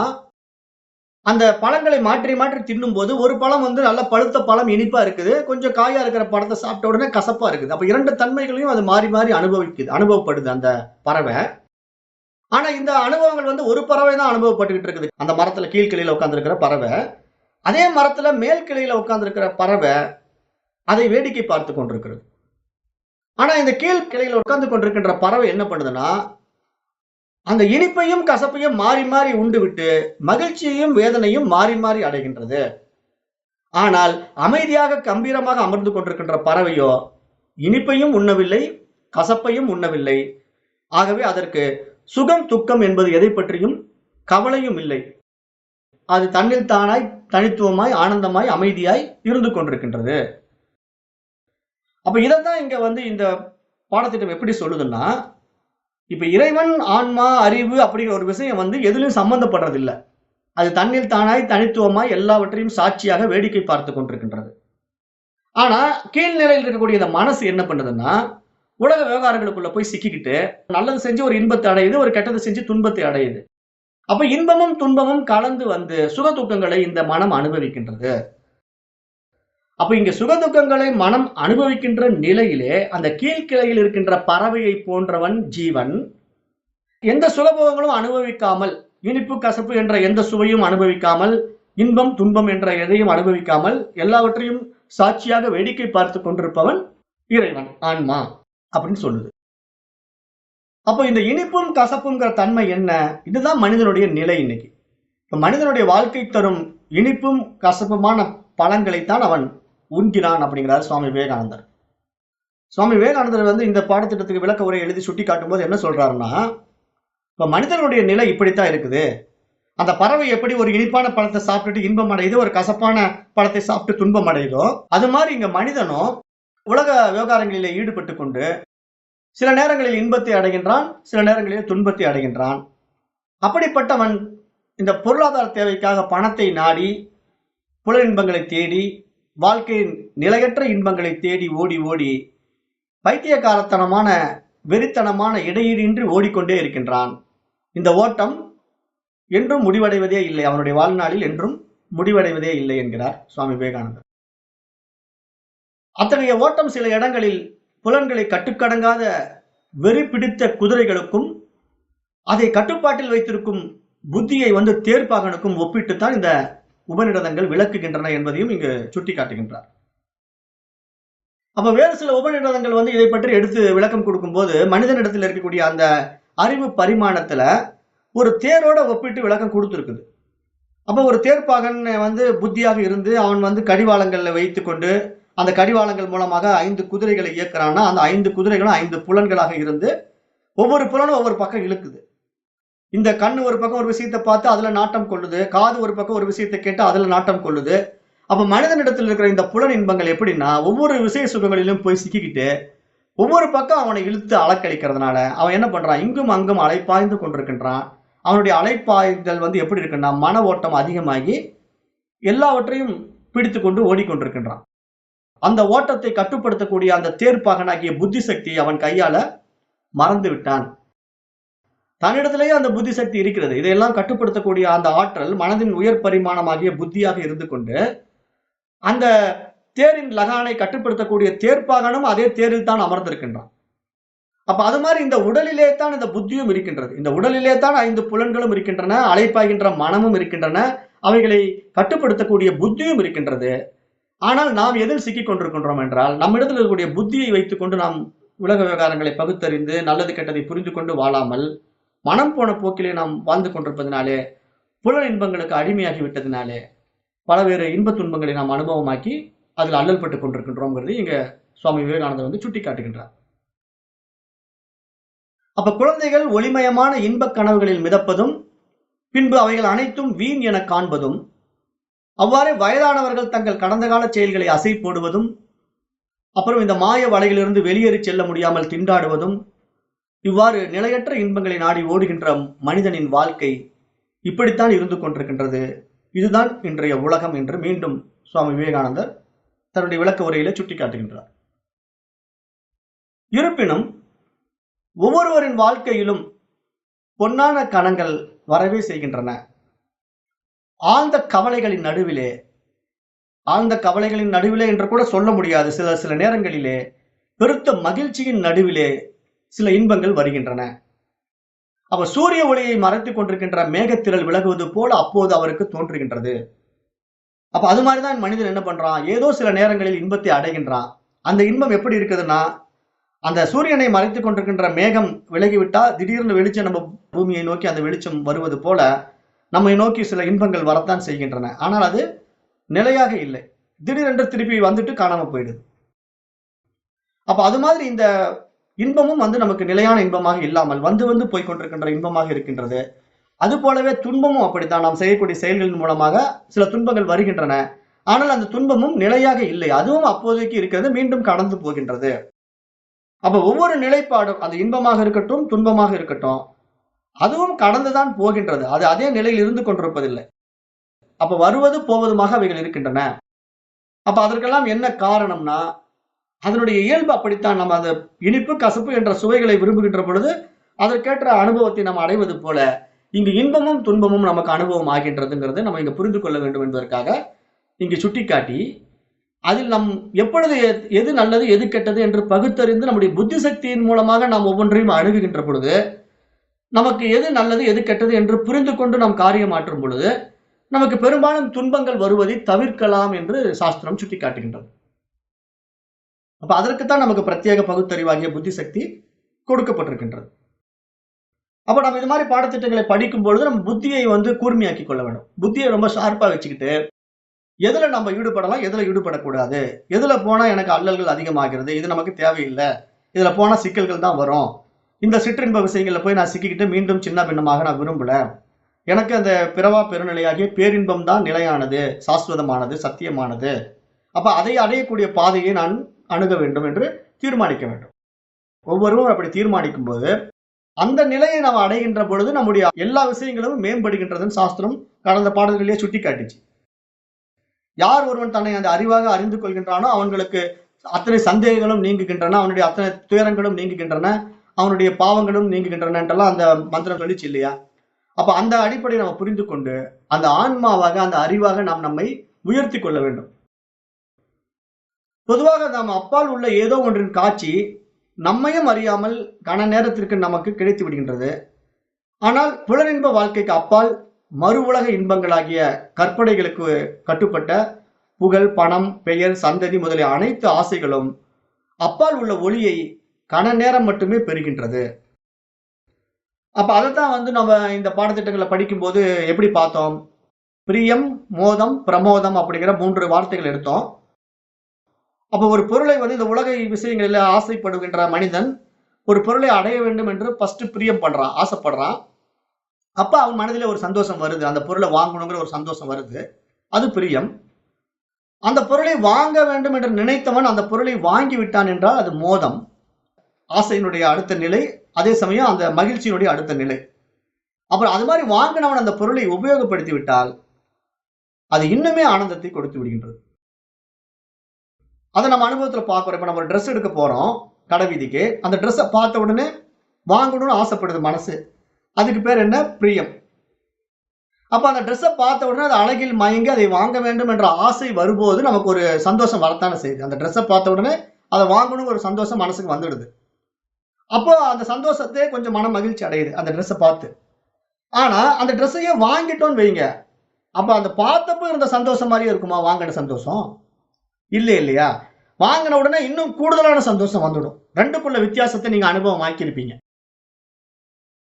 அந்த பழங்களை மாற்றி மாற்றி தின்னும் போது ஒரு பழம் நல்ல பழுத்த பழம் இனிப்பா இருக்குது, கொஞ்சம் காயா இருக்கிற பழத்தை சாப்பிட்ட உடனே கசப்பா இருக்குது. அப்ப 2 தன்மைகளையும் அது மாறி மாறி அனுபவப்படுது அந்த பறவை. ஆனா இந்த அனுபவங்கள் ஒரு பறவை தான் அனுபவப்பட்டுக்கிட்டு இருக்குது. அந்த மரத்துல கீழ் கிளையில உட்கார்ந்து இருக்கிற பறவை, அதே மரத்துல மேல் கிளையில உட்கார்ந்து இருக்கிற பறவை அதை வேடிக்கை பார்த்து கொண்டிருக்கிறது. ஆனா இந்த கீழ் கிளையில உட்கார்ந்து கொண்டிருக்கின்ற பறவை என்ன பண்ணுதுன்னா, அந்த இனிப்பையும் கசப்பையும் மாறி மாறி உண்டு விட்டு மகிழ்ச்சியையும் வேதனையும் மாறி மாறி அடைகின்றது. ஆனால் அமைதியாக கம்பீரமாக அமர்ந்து கொண்டிருக்கின்ற பறவையோ இனிப்பையும் உண்ணவில்லை, கசப்பையும் உண்ணவில்லை. ஆகவே அதற்கு சுகம் துக்கம் என்பது எதை பற்றியும் கவலையும் இல்லை. அது தன்னில் தானாய் தனித்துவமாய் ஆனந்தமாய் அமைதியாய் இருந்து கொண்டிருக்கின்றது. அப்ப இதைத்தான் இங்க இந்த பாடத்திட்டம் எப்படி சொல்லுதுன்னா, இப்ப இறைவன், ஆன்மா, அறிவு அப்படிங்கிற ஒரு விஷயம் எதிலும் சம்பந்தப்படுறது இல்ல. அது தன்னில் தானாய் தனித்துவமாய் எல்லாவற்றையும் சாட்சியாக வேடிக்கை பார்த்துக் கொண்டிருக்கின்றது. ஆனா கீழ்நிலையில் இருக்கக்கூடிய இந்த மனசு என்ன பண்ணுதுன்னா, உலக விவகாரங்களுக்குள்ள போய் சிக்கிக்கிட்டு, நல்லது செஞ்சு ஒரு இன்பத்தை அடையுது, ஒரு கெட்டது செஞ்சு துன்பத்தை அடையுது. அப்ப இன்பமும், துன்பமும் கலந்து சுக துக்கங்களை இந்த மனம் அனுபவிக்கின்றது. அப்ப இங்க சுக துக்கங்களை மனம் அனுபவிக்கின்ற நிலையிலே, அந்த கீழ்க்கிளையில் இருக்கின்ற பறவையை போன்றவன் ஜீவன். எந்த சுகபோகங்களும் அனுபவிக்காமல், இனிப்பு, கசப்பு என்ற எந்த சுவையும் அனுபவிக்காமல், இன்பம், துன்பம் என்ற எதையும் அனுபவிக்காமல், எல்லாவற்றையும் சாட்சியாக வேடிக்கை பார்த்துக் கொண்டிருப்பவன் இறைவன், ஆன்மா அப்படின்னு சொல்லுது. அப்போ இந்த இனிப்பும், கசப்புங்கிற தன்மை என்ன? இதுதான் மனிதனுடைய நிலை இன்னைக்கு. இப்ப மனிதனுடைய வாழ்க்கை தரும் இனிப்பும், கசப்புமான பலன்களைத்தான் அவன் உண்கிறான் அப்படிங்கிறார் சுவாமி விவேகானந்தர். சுவாமி விவேகானந்தர் இந்த பாடத்திட்டத்துக்கு விளக்க உரை எழுதி சுட்டி காட்டும்போது என்ன சொல்றாருன்னா, இப்ப மனிதனுடைய நிலை இப்படித்தான் இருக்குது. அந்த பறவை எப்படி ஒரு இனிப்பான பழத்தை சாப்பிட்டுட்டு இன்பம் அடையுதோ, ஒரு கசப்பான பழத்தை சாப்பிட்டு துன்பம் அடையுதோ, அது மாதிரி இங்க மனிதனும் உலக விவகாரங்களிலே ஈடுபட்டு கொண்டு சில நேரங்களில் இன்பத்தை அடைகின்றான், சில நேரங்களில் துன்பத்தை அடைகின்றான். அப்படிப்பட்டவன் இந்த பொருளாதார தேவைக்காக பணத்தை நாடி, புல இன்பங்களை தேடி, வாழ்க்கையின் நிலையற்ற இன்பங்களை தேடி ஓடி ஓடி பைத்தியக்காரத்தனமான, வெறித்தனமான இடையீடின்றி ஓடிக்கொண்டே இருக்கின்றான். இந்த ஓட்டம் என்றும் முடிவடைவதே இல்லை. அவனுடைய வாழ்நாளில் என்றும் முடிவடைவதே இல்லை என்கிறார் சுவாமி விவேகானந்தர். அத்தகைய ஓட்டம் சில இடங்களில் புலன்களை கட்டுக்கடங்காத வெறி பிடித்த குதிரைகளுக்கும், அதை கட்டுப்பாட்டில் வைத்திருக்கும் புத்தியை தேர்ப்பாகனுக்கும் ஒப்பிட்டுத்தான் இந்த உபநிடதங்கள் விளக்குகின்றன என்பதையும் இங்கு சுட்டிக்காட்டுகின்றார். அப்ப வேறு சில உபநிடதங்கள் இதை பற்றி எடுத்து விளக்கம் கொடுக்கும்போது, மனிதனிடத்தில் இருக்கக்கூடிய அந்த அறிவு பரிமாணத்துல ஒரு தேரோட ஒப்பிட்டு விளக்கம் கொடுத்திருக்குது. அப்ப ஒரு தேர்ப்பாகன் புத்தியாக இருந்து அவன் கடிவாளங்கள்ல வைத்துக் கொண்டு அந்த கடிவாளங்கள் மூலமாக 5 குதிரைகளை இயக்குறான்னா, அந்த 5 குதிரைகளும் 5 புலன்களாக இருந்து ஒவ்வொரு புலனும் ஒவ்வொரு பக்கம் இழுக்குது. இந்த கண்ணு ஒரு பக்கம் ஒரு விஷயத்தை பார்த்து அதுல நாட்டம் கொள்ளுது, காது ஒரு பக்கம் ஒரு விஷயத்தை கேட்டு அதுல நாட்டம் கொள்ளுது. அப்ப மனிதனிடத்தில் இருக்கிற இந்த புலன் இன்பங்கள் எப்படின்னா, ஒவ்வொரு விஷய சுகங்களிலும் போய் சிக்கிக்கிட்டு ஒவ்வொரு பக்கம் அவனை இழுத்து அலக்களிக்கிறதுனால அவன் என்ன பண்றான், இங்கும் அங்கும் அலைப்பாய்ந்து கொண்டிருக்கின்றான். அவனுடைய அலைப்பாய்தல் எப்படி இருக்குன்னா, மன ஓட்டம் அதிகமாகி எல்லாவற்றையும் பிடித்து கொண்டு ஓடிக்கொண்டிருக்கின்றான். அந்த ஓட்டத்தை கட்டுப்படுத்தக்கூடிய அந்த தேர்ப்பாகனாகிய புத்தி சக்தியை அவன் கையால மறந்து விட்டான். தன்னிடத்திலேயே அந்த புத்தி சக்தி இருக்கிறது. இதையெல்லாம் கட்டுப்படுத்தக்கூடிய அந்த ஆற்றல் மனதின் உயர் பரிமாணமாகிய புத்தியாக இருந்து கொண்டு, அந்த தேரின் லகானை கட்டுப்படுத்தக்கூடிய தேர்ப்பாகனும் அதே தேரில் தான் அமர்ந்திருக்கின்றான். அப்ப அது மாதிரி இந்த உடலிலே தான் இந்த புத்தியும் இருக்கின்றது. இந்த உடலிலே தான் 5 புலன்களும் இருக்கின்றன, அலைப்பாய்கின்ற மனமும் இருக்கின்றன, அவைகளை கட்டுப்படுத்தக்கூடிய புத்தியும் இருக்கின்றது. ஆனால் நாம் எதில் சிக்கிக் கொண்டிருக்கின்றோம் என்றால், நம்மிடத்தில் இருக்கக்கூடிய புத்தியை வைத்துக் கொண்டு நாம் உலக விவகாரங்களை பகுத்தறிந்து நல்லது கெட்டதை புரிந்து கொண்டு வாழாமல், மனம் போன போக்கிலே நாம் வாழ்ந்து கொண்டிருப்பதனாலே, புலன் இன்பங்களுக்கு அடிமையாகி விட்டதினாலே பலவேறு இன்பத் துன்பங்களை நாம் அனுபவமாக்கி அதில் அல்லல்பட்டுக் கொண்டிருக்கின்றோம்ங்கிறது இங்க சுவாமி விவேகானந்தர் சுட்டி காட்டுகின்றார். அப்ப குழந்தைகள் ஒளிமயமான இன்பக் கனவுகளில் மிதப்பதும், பின்பு அவைகள் அனைத்தும் வீண் என காண்பதும், அவ்வாறே வயதானவர்கள் தங்கள் கடந்த கால செயல்களை அசை போடுவதும், அப்புறம் இந்த மாய வலையிலிருந்து வெளியேறி செல்ல முடியாமல் திண்டாடுவதும், இவ்வாறு நிலையற்ற இன்பங்களை நாடி ஓடுகின்ற மனிதனின் வாழ்க்கை இப்படித்தான் இருந்து கொண்டிருக்கின்றது. இதுதான் இன்றைய உலகம் என்று மீண்டும் சுவாமி விவேகானந்தர் தன்னுடைய விளக்க உரையில சுட்டிக்காட்டுகின்றார். இருப்பினும் ஒவ்வொருவரின் வாழ்க்கையிலும் பொன்னான கணங்கள் வரவே செய்கின்றன. ஆழ்ந்த கவலைகளின் நடுவிலே என்று கூட சொல்ல முடியாது. சில நேரங்களிலே பெருத்த மகிழ்ச்சியின் நடுவிலே சில இன்பங்கள் வருகின்றன. அப்ப சூரிய ஒளியை மறைத்துக் கொண்டிருக்கின்ற மேகத்திரள் விலகுவது போல அப்போது அவருக்கு தோன்றுகின்றது. அப்ப அது மாதிரிதான் மனிதன் என்ன பண்றான், ஏதோ சில நேரங்களில் இன்பத்தை அடைகின்றான். அந்த இன்பம் எப்படி இருக்குதுன்னா, அந்த சூரியனை மறைத்துக் கொண்டிருக்கின்ற மேகம் விலகிவிட்டா திடீர்னு வெளிச்சம் நம்ம பூமியை நோக்கி அந்த வெளிச்சம் வருவது போல நம்மை நோக்கி சில இன்பங்கள் வரத்தான் செய்கின்றன. ஆனால் அது நிலையாக இல்லை. திடீரென்று திருப்பி வந்துட்டு காணாம போயிடுது. அப்ப அது மாதிரி இந்த இன்பமும் நமக்கு நிலையான இன்பமாக இல்லாமல் வந்து போய் கொண்டிருக்கின்ற இன்பமாக இருக்கின்றது. அது போலவே துன்பமும் அப்படித்தான். நாம் செய்யக்கூடிய செயல்களின் மூலமாக சில துன்பங்கள் வருகின்றன. ஆனால் அந்த துன்பமும் நிலையாக இல்லை. அதுவும் அப்போதைக்கு இருக்கிறது, மீண்டும் கடந்து போகின்றது. அப்ப ஒவ்வொரு நிலைப்பாடும், அது இன்பமாக இருக்கட்டும், துன்பமாக இருக்கட்டும், அதுவும் கடந்துதான் போகின்றது. அது அதே நிலையில் இருந்து கொண்டிருப்பதில்லை. அப்ப வருவது போவதுமாக அவைகள் இருக்கின்றன. அப்ப அதற்கெல்லாம் என்ன காரணம்னா, அதனுடைய இயல்பு அப்படித்தான். நம்ம அந்த இனிப்பு, கசப்பு என்ற சுவைகளை விரும்புகின்ற பொழுது, அதற்கேற்ற அனுபவத்தை நாம் அடைவது போல, இங்கு இன்பமும், துன்பமும் நமக்கு அனுபவம் ஆகின்றதுங்கிறத நம்ம இங்க புரிந்து கொள்ள வேண்டும் என்பதற்காக, இங்கு சுட்டிக்காட்டி, அதில் நம் எப்பொழுது எது நல்லது, எது கெட்டது என்று பகுத்தறிந்து நம்முடைய புத்தி சக்தியின் மூலமாக நாம் ஒவ்வொன்றையும் அணுகுகின்ற பொழுது, நமக்கு எது நல்லது, எது கெட்டது என்று புரிந்து கொண்டு நாம் காரியமாற்றும் பொழுது, நமக்கு பெரும்பாலும் துன்பங்கள் வருவதை தவிர்க்கலாம் என்று சாஸ்திரம் சுட்டிக்காட்டுகின்றது. அப்ப அதற்குத்தான் நமக்கு பிரத்யேக பகுத்தறிவாகிய புத்தி சக்தி கொடுக்கப்பட்டிருக்கின்றது. அப்ப நம்ம இது மாதிரி பாடத்திட்டங்களை படிக்கும் பொழுது நம்ம புத்தியை கூர்மையாக்கி கொள்ள வேண்டும். புத்தியை ரொம்ப ஷார்ப்பா வச்சுக்கிட்டு, எதுல நம்ம ஈடுபடலாம், எதுல ஈடுபடக்கூடாது, எதுல போனா எனக்கு அல்லல்கள் அதிகமாகிறது, இது நமக்கு தேவையில்லை, இதுல போனா சிக்கல்கள் தான் வரும், இந்த சிற்றின்ப விஷயங்கள்ல போய் நான் சிக்கிக்கிட்டு மீண்டும் சின்ன பின்னமாக நான் விரும்பல, எனக்கு அந்த பிறவா பெருநிலையாகிய பேரின்பம் தான் நிலையானது, சாஸ்வதமானது, சத்தியமானது, அப்ப அதை அடையக்கூடிய பாதையை நான் அணுக வேண்டும் என்று தீர்மானிக்க வேண்டும். ஒவ்வொருவரும் அப்படி தீர்மானிக்கும் போது அந்த நிலையை நாம் அடைகின்ற பொழுது நம்முடைய எல்லா விஷயங்களும் மேம்படுகின்றதுன்னு சாஸ்திரம் கடந்த பாடல்களிலே சுட்டி காட்டுச்சு. யார் ஒருவன் தன்னை அந்த அறிவாக அறிந்து கொள்கின்றானோ அவங்களுக்கு அத்தனை சந்தேகங்களும் நீங்குகின்றன, அவனுடைய அத்தனை துயரங்களும் நீங்குகின்றன, அவனுடைய பாவங்களும் நீங்குகின்றன என்றெல்லாம் அந்த மந்திரம் சொல்லிச்சு இல்லையா? அப்ப அந்த அடிப்படையை நம்ம புரிந்து கொண்டு அந்த ஆன்மாவாக, அந்த அறிவாக நாம் நம்மை உயர்த்தி கொள்ள வேண்டும். பொதுவாக நாம் அப்பால் உள்ள ஏதோ ஒன்றின் காட்சி நம்மையும் அறியாமல் கன நேரத்திற்கு நமக்கு கிடைத்து விடுகின்றது. ஆனால் புலனின்ப வாழ்க்கைக்கு அப்பால் மறு உலக இன்பங்களாகிய கற்பனைகளுக்கு கட்டுப்பட்ட புகழ், பணம், பெயர், சந்ததி முதலிய அனைத்து ஆசைகளும் அப்பால் உள்ள ஒளியை கன நேரம் மட்டுமே பெறுகின்றது. அப்ப அதைத்தான் நம்ம இந்த பாடத்திட்டங்களை படிக்கும் போது எப்படி பார்த்தோம்? பிரியம், மோதம், பிரமோதம் அப்படிங்கிற 3 வார்த்தைகள் எடுத்தோம். அப்ப ஒரு பொருளை இந்த உலக விஷயங்களில் ஆசைப்படுகின்ற மனிதன் ஒரு பொருளை அடைய வேண்டும் என்று ஃபர்ஸ்ட் பிரியம் பண்றான், ஆசைப்படுறான். அப்ப அவன் மனதிலே ஒரு சந்தோஷம் வருது, அந்த பொருளை வாங்கணுங்கிற ஒரு சந்தோஷம் வருது, அது பிரியம். அந்த பொருளை வாங்க வேண்டும் என்று நினைத்தவன் அந்த பொருளை வாங்கி விட்டான் என்றால் அது மோதம், ஆசையினுடைய அடுத்த நிலை. அதே சமயம் அந்த மகிழ்ச்சியினுடைய அடுத்த நிலை. அப்புறம் அது மாதிரி வாங்கினவன் அந்த பொருளை உபயோகப்படுத்தி விட்டால் அது இன்னுமே ஆனந்தத்தை கொடுத்து விடுகின்றது. அதை நம்ம அனுபவத்துல பார்க்கிறோம். இப்ப நம்ம ஒரு ட்ரெஸ் எடுக்க போறோம் கடை வீதிக்கு, அந்த ட்ரெஸ்ஸை பார்த்த உடனே வாங்கணும்னு ஆசைப்படுது மனசு, அதுக்கு பேர் என்ன? பிரியம். அப்ப அந்த ட்ரெஸ்ஸை பார்த்த உடனே அது அழகில் மயங்கி அதை வாங்க வேண்டும் என்ற ஆசை வரும்போது நமக்கு ஒரு சந்தோஷம் வரத்தானே செய்யுது. அந்த ட்ரெஸ்ஸை பார்த்த உடனே அதை வாங்கணும் ஒரு சந்தோஷம் மனசுக்கு வந்துடுது. அப்போ அந்த சந்தோஷத்தை கொஞ்சம் மன மகிழ்ச்சி அடையுது அந்த ட்ரெஸ்ஸை பார்த்து. ஆனா அந்த ட்ரெஸ்ஸையே வாங்கிட்டோன்னு வைங்க, அப்ப அந்த பார்த்தப்போ இருந்த சந்தோஷம் மாதிரியே இருக்குமா வாங்கின சந்தோஷம்? இல்லையா? வாங்கின உடனே இன்னும் கூடுதலான சந்தோஷம் வந்துடும். ரெண்டுக்குள்ள வித்தியாசத்தை நீங்க அனுபவம் ஆக்கியிருப்பீங்க.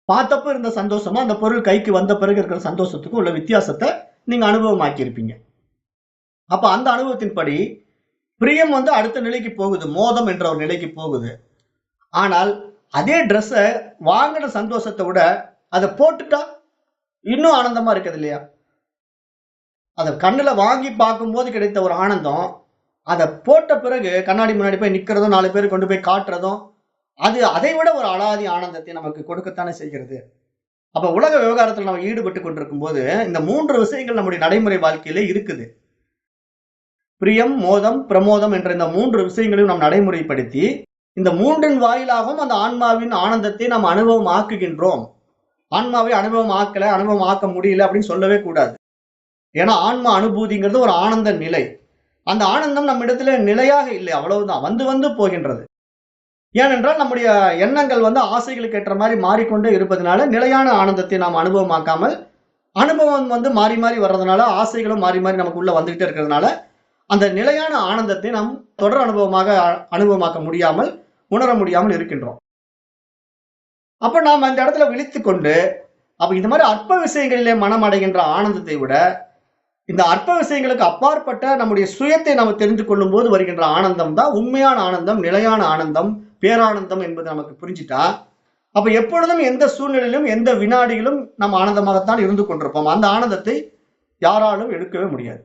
பார்த்தப்ப இருந்த சந்தோஷமா அந்த பொருள் கைக்கு வந்த பிறகு இருக்கிற சந்தோஷத்துக்கு உள்ள வித்தியாசத்தை நீங்க அனுபவம் ஆக்கியிருப்பீங்க. அப்ப அந்த அனுபவத்தின்படி பிரியம் அடுத்த நிலைக்கு போகுது, மோதம் என்ற ஒரு நிலைக்கு போகுது. ஆனால் அதே ட்ரெஸ்ஸை வாங்கின சந்தோஷத்தை விட அதை போட்டுட்டா இன்னும் ஆனந்தமா இருக்குது இல்லையா? அதை கண்ணுல வாங்கி பார்க்கும்போது கிடைத்த ஒரு ஆனந்தம், அதை போட்ட பிறகு கண்ணாடி முன்னாடி போய் நிக்கிறதும், 4 பேர் கொண்டு போய் காட்டுறதும், அது அதை விட ஒரு அலாதி ஆனந்தத்தை நமக்கு கொடுக்கத்தானே செய்கிறது. அப்ப உலக விவகாரத்தில் நம்ம ஈடுபட்டு கொண்டிருக்கும் போது இந்த 3 விஷயங்கள் நம்முடைய நடைமுறை வாழ்க்கையிலே இருக்குது. பிரியம், மோதம், பிரமோதம் என்ற இந்த 3 விஷயங்களையும் நாம் நடைமுறைப்படுத்தி இந்த 3ன் வாயிலாகவும் அந்த ஆன்மாவின் ஆனந்தத்தை நாம் அனுபவம் ஆக்குகின்றோம். ஆன்மாவை அனுபவம் ஆக்கல, அனுபவம் ஆக்க முடியல அப்படின்னு சொல்லவே கூடாது. ஏன்னா ஆன்மா அனுபூதிங்கிறது ஒரு ஆனந்த நிலை. அந்த ஆனந்தம் நம்ம இடத்துல நிலையாக இல்லை, அவ்வளவுதான், வந்து போகின்றது. ஏனென்றால் நம்முடைய எண்ணங்கள் ஆசைகளுக்கு ஏற்ற மாதிரி மாறிக்கொண்டே இருப்பதனால நிலையான ஆனந்தத்தை நாம் அனுபவமாக்காமல், அனுபவம் மாறி மாறி வர்றதுனால, ஆசைகளும் மாறி மாறி நமக்கு உள்ள வந்துகிட்டே இருக்கிறதுனால அந்த நிலையான ஆனந்தத்தை நாம் தொடர் அனுபவமாக்க முடியாமல், உணர முடியாமல் இருக்கின்றோம். அப்ப நாம் அந்த இடத்துல விழித்துக் கொண்டு, அப்ப இந்த மாதிரி அற்ப விஷயங்களிலே மனம் அடைகின்ற ஆனந்தத்தை விட இந்த அற்ப விஷயங்களுக்கு அப்பாற்பட்ட நம்முடைய சுயத்தை நாம் தெரிந்து கொள்ளும் போது வருகின்ற ஆனந்தம் தான் உண்மையான ஆனந்தம், நிலையான ஆனந்தம், பேரானந்தம் என்பது நமக்கு புரிஞ்சிட்டா, அப்ப எப்பொழுதும் எந்த சூழ்நிலையிலும் எந்த வினாடியிலும் நாம் ஆனந்தமாகத்தான் இருந்து கொண்டிருப்போம். அந்த ஆனந்தத்தை யாராலும் எடுக்கவே முடியாது.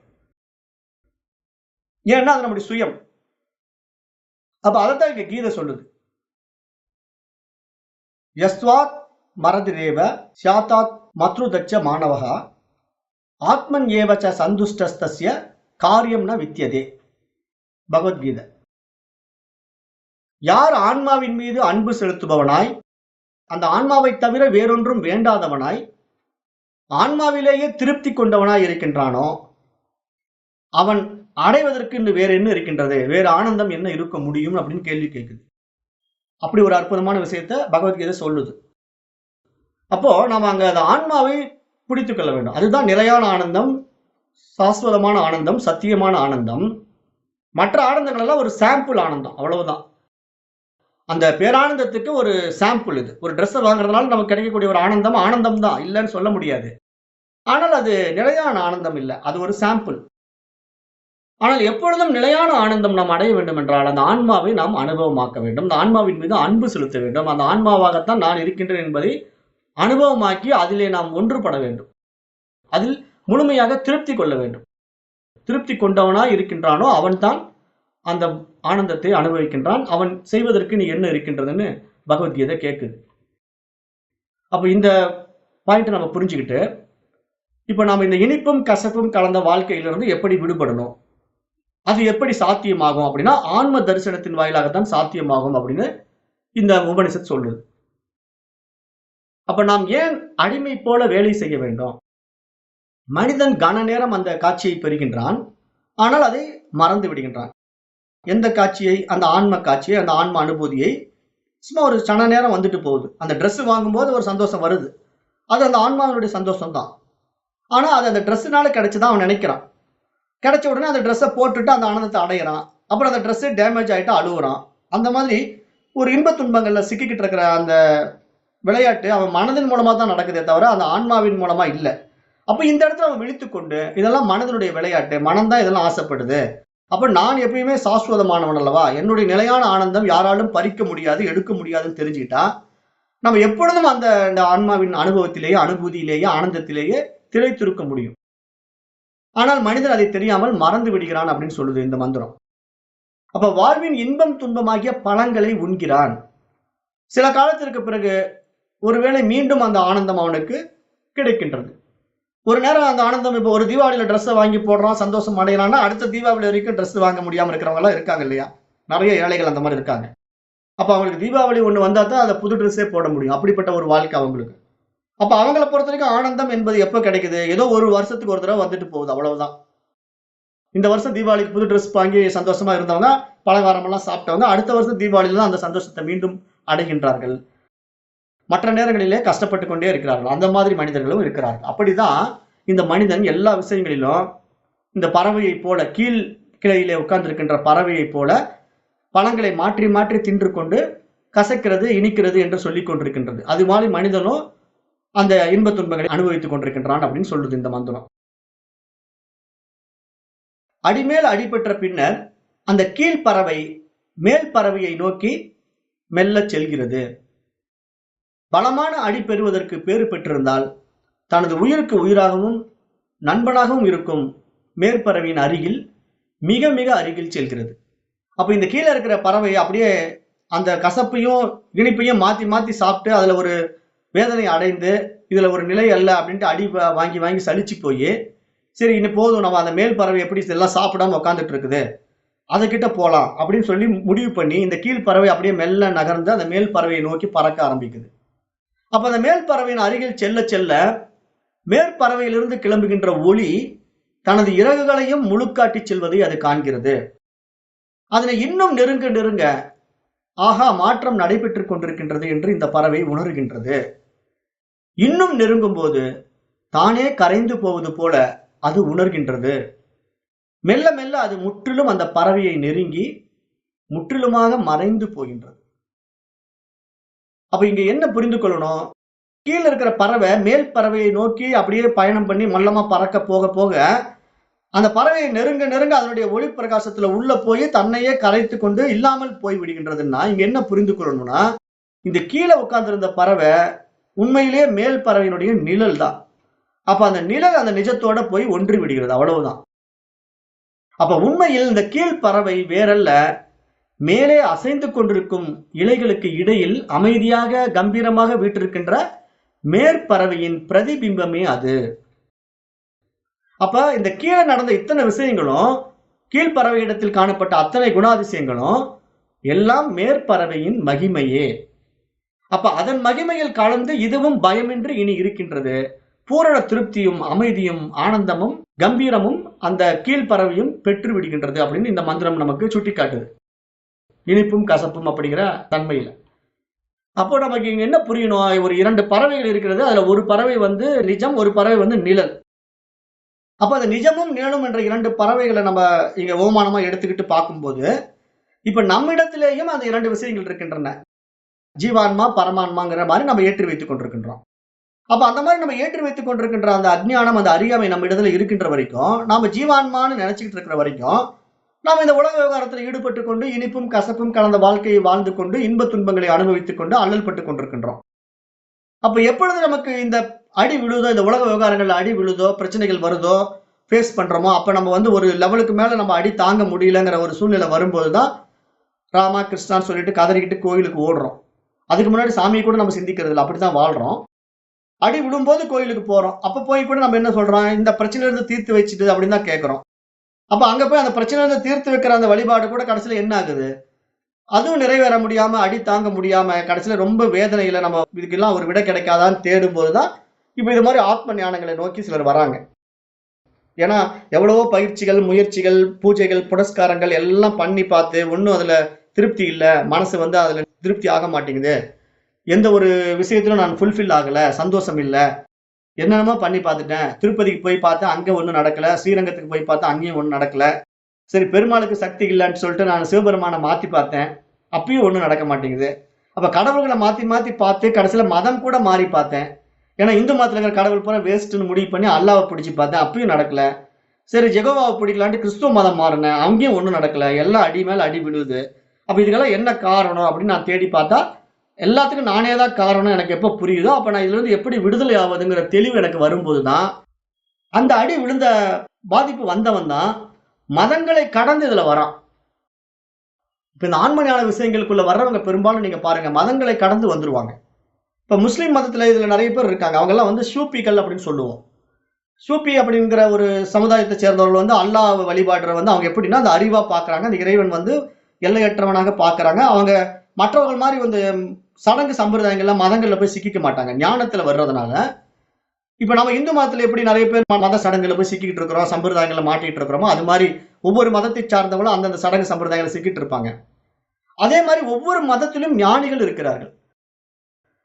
ஏன்னா அது நம்முடைய சுயம். அப்ப அதைத்தான் இங்க கீதை சொல்லுது. யஸ்வாத் மரதிரேவ சியாதாத் மத்ருதச்ச மாணவகா ஆத்மன் ஏவச்ச சந்துஷ்டஸ்தஸ்ய காரியம் ந வித்தியதே. பகவத்கீதை. யார் ஆன்மாவின் மீது அன்பு செலுத்துபவனாய், அந்த ஆன்மாவை தவிர வேறொன்றும் வேண்டாதவனாய், ஆன்மாவிலேயே திருப்தி கொண்டவனாய் இருக்கின்றானோ, அவன் அடைவதற்கு இன்னும் வேற என்ன இருக்கின்றது, வேற ஆனந்தம் என்ன இருக்க முடியும் அப்படின்னு கேள்வி கேட்குது. அப்படி ஒரு அற்புதமான விஷயத்த பகவத்கீதை சொல்லுது. அப்போ நாம அங்க அந்த ஆன்மாவை பிடித்துக் கொள்ள வேண்டும். அதுதான் நிலையான ஆனந்தம், சாஸ்வதமான ஆனந்தம், சத்தியமான ஆனந்தம். மற்ற ஆனந்தங்கள் எல்லாம் ஒரு சாம்பிள் ஆனந்தம், அவ்வளவுதான். அந்த பேரானந்தத்துக்கு ஒரு சாம்பிள் இது. ஒரு ட்ரெஸ்ஸை வாங்குறதுனால நமக்கு கிடைக்கக்கூடிய ஒரு ஆனந்தம் ஆனந்தம் தான், இல்லைன்னு சொல்ல முடியாது. ஆனால் அது நிலையான ஆனந்தம் இல்லை, அது ஒரு சாம்பிள். ஆனால் எப்பொழுதும் நிலையான ஆனந்தம் நாம் அடைய வேண்டும் என்றால் அந்த ஆன்மாவை நாம் அனுபவமாக்க வேண்டும். அந்த ஆன்மாவின் மீது அன்பு செலுத்த வேண்டும். அந்த ஆன்மாவாகத்தான் நான் இருக்கின்றேன் என்பதை அனுபவமாக்கி அதிலே நாம் ஒன்றுபட வேண்டும். அதில் முழுமையாக திருப்தி கொள்ள வேண்டும். திருப்தி கொண்டவனாய் இருக்கின்றானோ அவன்தான் அந்த ஆனந்தத்தை அனுபவிக்கின்றான். அவன் செய்வதற்கு நீ என்ன இருக்கின்றதுன்னு பகவத்கீதை கேட்குது. அப்ப இந்த பாயிண்ட் நம்ம புரிஞ்சுக்கிட்டு, இப்ப நாம இந்த இனிப்பும் கசப்பும் கலந்த வாழ்க்கையிலிருந்து எப்படி விடுபடணும், அது எப்படி சாத்தியமாகும் அப்படின்னா ஆன்ம தரிசனத்தின் வாயிலாகத்தான் சாத்தியமாகும் அப்படின்னு இந்த உபனிஷத் சொல்லுது. அப்ப நாம் ஏன் அடிமை போல வேலை செய்ய வேண்டும்? மனிதன் கன நேரம் அந்த காட்சியை பெறுகின்றான், ஆனால் அதை மறந்து விடுகின்றான். எந்த காட்சியை? அந்த ஆன்ம காட்சியை, அந்த ஆன்ம அனுபூதியை. சும்மா ஒரு சன நேரம் வந்துட்டு போகுது. அந்த ட்ரெஸ் வாங்கும்போது ஒரு சந்தோஷம் வருது, அது அந்த ஆன்மாவினுடைய சந்தோஷம் தான். ஆனா அது அந்த ட்ரெஸ்ஸுனால கிடைச்சுதான் அவன் நினைக்கிறான். கிடைச்ச உடனே அந்த ட்ரெஸ்ஸை போட்டுட்டு அந்த ஆனந்தத்தை அடையிறான். அப்புறம் அந்த ட்ரெஸ்ஸு டேமேஜ் ஆகிட்டு அழுகுறான். அந்த மாதிரி ஒரு இன்ப துன்பங்கள்ல சிக்கிக்கிட்டு இருக்கிற அந்த விளையாட்டு அவன் மனதின் மூலமா தான் நடக்குதே தவிர அந்த ஆன்மாவின் மூலமா இல்லை. அப்ப இந்த இடத்துல அவன் விழித்துக்கொண்டு இதெல்லாம் மனதனுடைய விளையாட்டு, மனம்தான் இதெல்லாம் ஆசைப்படுது, அப்ப நான் எப்பயுமே சாஸ்வதமானவன் அல்லவா, என்னுடைய நிலையான ஆனந்தம் யாராலும் பறிக்க முடியாது, எடுக்க முடியாதுன்னு தெரிஞ்சுக்கிட்டா நம்ம எப்பொழுதும் அந்த ஆன்மாவின் அனுபவத்திலேயே, அனுபூதியிலேயே, ஆனந்தத்திலேயே திளைத்திருக்க முடியும். ஆனால் மனிதன் அதை தெரியாமல் மறந்து விடுகிறான் அப்படின்னு சொல்லுது இந்த மந்திரம். அப்ப வாழ்வின் இன்பம் துன்பமாகிய பழங்களை உண்கிறான். சில காலத்திற்கு பிறகு ஒருவேளை மீண்டும் அந்த ஆனந்தம் அவனுக்கு கிடைக்கின்றது. ஒரு நேரம் அந்த ஆனந்தம், இப்போ ஒரு தீபாவளியில ட்ரெஸ்ஸை வாங்கி போடுறான், சந்தோஷம் அடைகிறான்னா அடுத்த தீபாவளி வரைக்கும் ட்ரெஸ் வாங்க முடியாம இருக்கிறவங்க எல்லாம் இருக்காங்க இல்லையா? நிறைய ஏழைகள் அந்த மாதிரி இருக்காங்க. அப்ப அவங்களுக்கு தீபாவளி ஒண்ணு வந்தா தான் அதை புது ட்ரெஸ்ஸே போட முடியும். அப்படிப்பட்ட ஒரு வாழ்க்கை அவங்களுக்கு. அப்ப அவங்கள பொறுத்த வரைக்கும் ஆனந்தம் என்பது எப்ப கிடைக்குது? ஏதோ ஒரு வருஷத்துக்கு ஒரு தடவை வந்துட்டு போகுது, அவ்வளவுதான். இந்த வருஷம் தீபாவளிக்கு புது ட்ரெஸ் வாங்கி சந்தோஷமா இருந்தவங்க, பலகாரம் எல்லாம் சாப்பிட்டவங்க அடுத்த வருஷம் தீபாவளியில தான் அந்த சந்தோஷத்தை மீண்டும் அடைகின்றார்கள். மற்ற நேரங்களிலே கஷ்டப்பட்டு கொண்டே இருக்கிறார்கள். அந்த மாதிரி மனிதர்களும் இருக்கிறார்கள். அப்படிதான் இந்த மனிதன் எல்லா விஷயங்களிலும் இந்த பறவையை போல, கீழ் கிளையிலே உட்கார்ந்திருக்கின்ற பறவையை போல பழங்களை மாற்றி மாற்றி தின்று கொண்டு கசக்கிறது, இனிக்கிறது என்று சொல்லிக் கொண்டிருக்கின்றது. அது மாதிரி மனிதனும் அந்த இன்ப துன்பங்களை அனுபவித்துக் கொண்டிருக்கின்றான் அப்படின்னு சொல்லுது இந்த மந்திரம். அடிமேல் அடிபெற்ற பின்னர் அந்த கீழ் பறவை மேல் பறவையை நோக்கி மெல்ல செல்கிறது. பலமான அடி பெறுவதற்கு பேறு பெற்றிருந்தால் தனது உயிருக்கு உயிராகவும் நண்பனாகவும் இருக்கும் மேற்பறவையின் அருகில் மிக மிக அருகில் செல்கிறது. அப்ப இந்த கீழே இருக்கிற பறவை அப்படியே அந்த கசப்பையும் இனிப்பையும் மாத்தி மாத்தி சாப்பிட்டு அதுல ஒரு வேதனை அடைந்து இதுல ஒரு நிலை அல்ல அப்படின்ட்டு அடி வாங்கி வாங்கி சலிச்சு போய், சரி இன்னும் போதும், நம்ம அந்த மேல் பறவை எப்படி எல்லாம் சாப்பிடாம உட்காந்துட்டு இருக்குது, அதை கிட்ட போலாம் அப்படின்னு சொல்லி முடிவு பண்ணி இந்த கீழ் பறவை அப்படியே மெல்ல நகர்ந்து அந்த மேல் பறவையை நோக்கி பறக்க ஆரம்பிக்குது. அப்ப அந்த மேல் பறவையின் அருகில் செல்ல செல்ல மேற்பறவையிலிருந்து கிளம்புகின்ற ஒளி தனது இறகுகளையும் முழுக்காட்டி செல்வதை அது காண்கிறது. அதனை இன்னும் நெருங்க நெருங்க ஆகா மாற்றம் நடைபெற்றுக் கொண்டிருக்கின்றது என்று இந்த பறவை உணர்கின்றது. இன்னும் நெருங்கும் போது தானே கரைந்து போவது போல அது உணர்கின்றது. மெல்ல மெல்ல அது முற்றிலும் அந்த பறவையை நெருங்கி முற்றிலுமாக மறைந்து போகின்றது. அப்ப இங்க என்ன புரிந்து கொள்ளணும்? கீழே இருக்கிற பறவை மேல் பறவையை நோக்கி அப்படியே பயணம் பண்ணி மல்லமா பறக்க போக போக அந்த பறவையை நெருங்க நெருங்க அதனுடைய ஒளி பிரகாசத்துல உள்ள போய் தன்னையே கரைத்து கொண்டு இல்லாமல் போய் விடுகின்றதுன்னா இங்க என்ன புரிந்து கொள்ளணும்னா, இந்த கீழே உட்கார்ந்திருந்த பறவை உண்மையிலேயே மேல் பறவையினுடைய நிழல் தான். அப்ப அந்த நிழல் அந்த நிஜத்தோட போய் ஒன்றி விடுகிறது, அவ்வளவுதான். அப்ப உண்மையில் இந்த கீழ் பறவை வேறல்ல, மேலே அசைந்து கொண்டிருக்கும் இலைகளுக்கு இடையில் அமைதியாக கம்பீரமாக வீற்றிருக்கின்ற மேற்பறவையின் பிரதிபிம்பமே அது. அப்ப இந்த கீழே நடந்த இத்தனை விஷயங்களும், கீழ்ப்பறவை இடத்தில் காணப்பட்ட அத்தனை குணாதிசயங்களும் எல்லாம் மேற்பறவையின் மகிமையே. அப்ப அதன் மகிமையில் கலந்து இதுவும் பயமின்றி இனி இருக்கின்றது. பூரண திருப்தியும் அமைதியும் ஆனந்தமும் கம்பீரமும் அந்த கீழ்ப்பறவையும் பெற்று விடுகின்றது அப்படின்னு இந்த மந்திரம் நமக்கு சுட்டி காட்டுது. இனிப்பும் கசப்பும் அப்படிங்கிற தன்மையில. அப்போ நமக்கு இங்க என்ன புரியணும்? ஒரு 2 பறவைகள் இருக்கிறது. அதுல ஒரு பறவை நிஜம், ஒரு பறவை நிழல். அப்ப அந்த நிஜமும் நிழலும் என்ற 2 பறவைகளை நம்ம இங்க ஓமானமா எடுத்துக்கிட்டு பார்க்கும்போது, இப்ப நம்மிடத்திலேயும் அந்த 2 விஷயங்கள் இருக்கின்றன. ஜீவான்மா, பரமான்மாங்கிற மாதிரி நம்ம ஏற்றி வைத்துக் கொண்டிருக்கின்றோம். அப்ப அந்த மாதிரி நம்ம ஏற்றி வைத்துக் கொண்டிருக்கின்ற அந்த அஞ்ஞானம், அந்த அறியாமை நம்ம இடத்துல இருக்கின்ற வரைக்கும், நாம ஜீவான்மான்னு நினைச்சுக்கிட்டு இருக்கிற வரைக்கும், நாம இந்த உலக விவகாரத்தில் ஈடுபட்டு கொண்டு இனிப்பும் கசப்பும் கலந்த வாழ்க்கையை வாழ்ந்து கொண்டு இன்ப துன்பங்களை அனுபவித்துக் கொண்டு அல்லல் பட்டுக் கொண்டிருக்கின்றோம். அப்ப எப்பொழுது நமக்கு இந்த அடி விழுதோ, இந்த உலக விவகாரங்கள்ல அடி விழுதோ, பிரச்சனைகள் வருதோ, ஃபேஸ் பண்றோமோ, அப்ப நம்ம ஒரு லெவலுக்கு மேல நம்ம அடி தாங்க முடியலங்கிற ஒரு சூழ்நிலை வரும்போதுதான் ராமா கிருஷ்ணான்னு சொல்லிட்டு கதறிக்கிட்டு கோயிலுக்கு ஓடுறோம். அதுக்கு முன்னாடி சாமியை கூட நம்ம சிந்திக்கிறது இல்லை, அப்படித்தான் வாழ்றோம். அடி விழும்போது கோயிலுக்கு போறோம். அப்ப போய் கூட நம்ம என்ன சொல்றோம்? இந்த பிரச்சனையில இருந்து தீர்த்து வச்சுட்டு அப்படின்னு தான் கேட்கிறோம். அப்ப அங்க போய் அந்த பிரச்சனையில இருந்து தீர்த்து வைக்கிற அந்த வழிபாடு கூட கடைசியில என்ன ஆகுது? அதுவும் நிறைவேற முடியாம, அடி தாங்க முடியாம, கடைசியில ரொம்ப வேதனையில நம்ம இதுக்கெல்லாம் ஒரு விடை கிடைக்காதான்னு தேடும் போதுதான் இப்ப இது மாதிரி ஆத்ம ஞானங்களை நோக்கி சிலர் வராங்க. ஏன்னா எவ்வளவோ பயிற்சிகள், முயற்சிகள், பூஜைகள், புனஸ்காரங்கள் எல்லாம் பண்ணி பார்த்து ஒன்னும் அதுல திருப்தி இல்ல, மனசு அதுல திருப்தி ஆக மாட்டேங்குது, எந்த ஒரு விஷயத்திலும் நான் ஃபுல்ஃபில் ஆகல, சந்தோஷம் இல்ல, என்னென்னமோ பண்ணி பார்த்துட்டேன், திருப்பதிக்கு போய் பார்த்தேன் அங்க ஒண்ணும் நடக்கல, ஸ்ரீரங்கத்துக்கு போய் பார்த்தேன் அங்கேயும் ஒண்ணும் நடக்கல, சரி பெருமாளுக்கு சக்தி இல்லைன்னு சொல்லிட்டு நான் சிவபெருமானை மாத்தி பார்த்தேன், அப்பயும் ஒண்ணும் நடக்க மாட்டேங்குது. அப்ப கடவுள்களை மாத்தி மாத்தி பார்த்து கடைசியில மதம் கூட மாறி பார்த்தேன். ஏன்னா இந்து மதத்துல இருக்கிற கடவுள் பூரா வேஸ்ட்னு முடிவு பண்ணி அல்லாவை பிடிச்சி பார்த்தேன், அப்பயும் நடக்கல. சரி ஜெகோவாவை பிடிக்கலான்ட்டு கிறிஸ்துவ மதம் மாறினேன், அங்கேயும் ஒண்ணும் நடக்கல, எல்லாம் அடி மேல அடி விழுது. அப்ப இதுக்கெல்லாம் என்ன காரணம் அப்படின்னு நான் தேடி பார்த்தா, எல்லாத்துக்கும் நானே தான் காரணம் எனக்கு எப்ப புரியுதோ அப்ப நான் இதுல இருந்து எப்படி விடுதலை ஆவதுங்கிற தெளிவு எனக்கு வரும்போதுதான், அந்த அடி விழுந்த பாதிப்பு வந்தவன் தான் மதங்களை கடந்து இதுல வரான். இப்ப இந்த ஆன்மஞான விஷயங்களுக்குள்ள வர்றவங்க பெரும்பாலும் நீங்க பாருங்க, மதங்களை கடந்து வந்துருவாங்க. இப்ப முஸ்லீம் மதத்துல இதுல நிறைய பேர் இருக்காங்க. அவங்க எல்லாம் சூப்பிகள் அப்படின்னு சொல்லுவோம். சூப்பி அப்படிங்கிற ஒரு சமுதாயத்தை சேர்ந்தவர்கள் அல்லாஹ் வழிபாடுற அவங்க எப்படின்னா அந்த அறிவா பாக்குறாங்க, அந்த இறைவன் எல்லையற்றவனாக பாக்குறாங்க. அவங்க மற்றவர்கள் மாதிரி சடங்கு சம்பிரதாயங்கள்ல மதங்கள்ல போய் சிக்கிக்க மாட்டாங்க, ஞானத்துல வர்றதுனால. இப்ப நம்ம இந்து மதத்துல எப்படி நிறைய பேர் மத சடங்குல போய் சிக்கிட்டு இருக்கிறோம், சம்பிரதாயங்களை மாட்டிட்டு இருக்கிறோமோ, அது மாதிரி ஒவ்வொரு மதத்தை சார்ந்தவங்களும் அந்தந்த சடங்கு சம்பிரதாயங்களை சிக்கிட்டு இருப்பாங்க. அதே மாதிரி ஒவ்வொரு மதத்திலும் ஞானிகள் இருக்கிறார்கள்.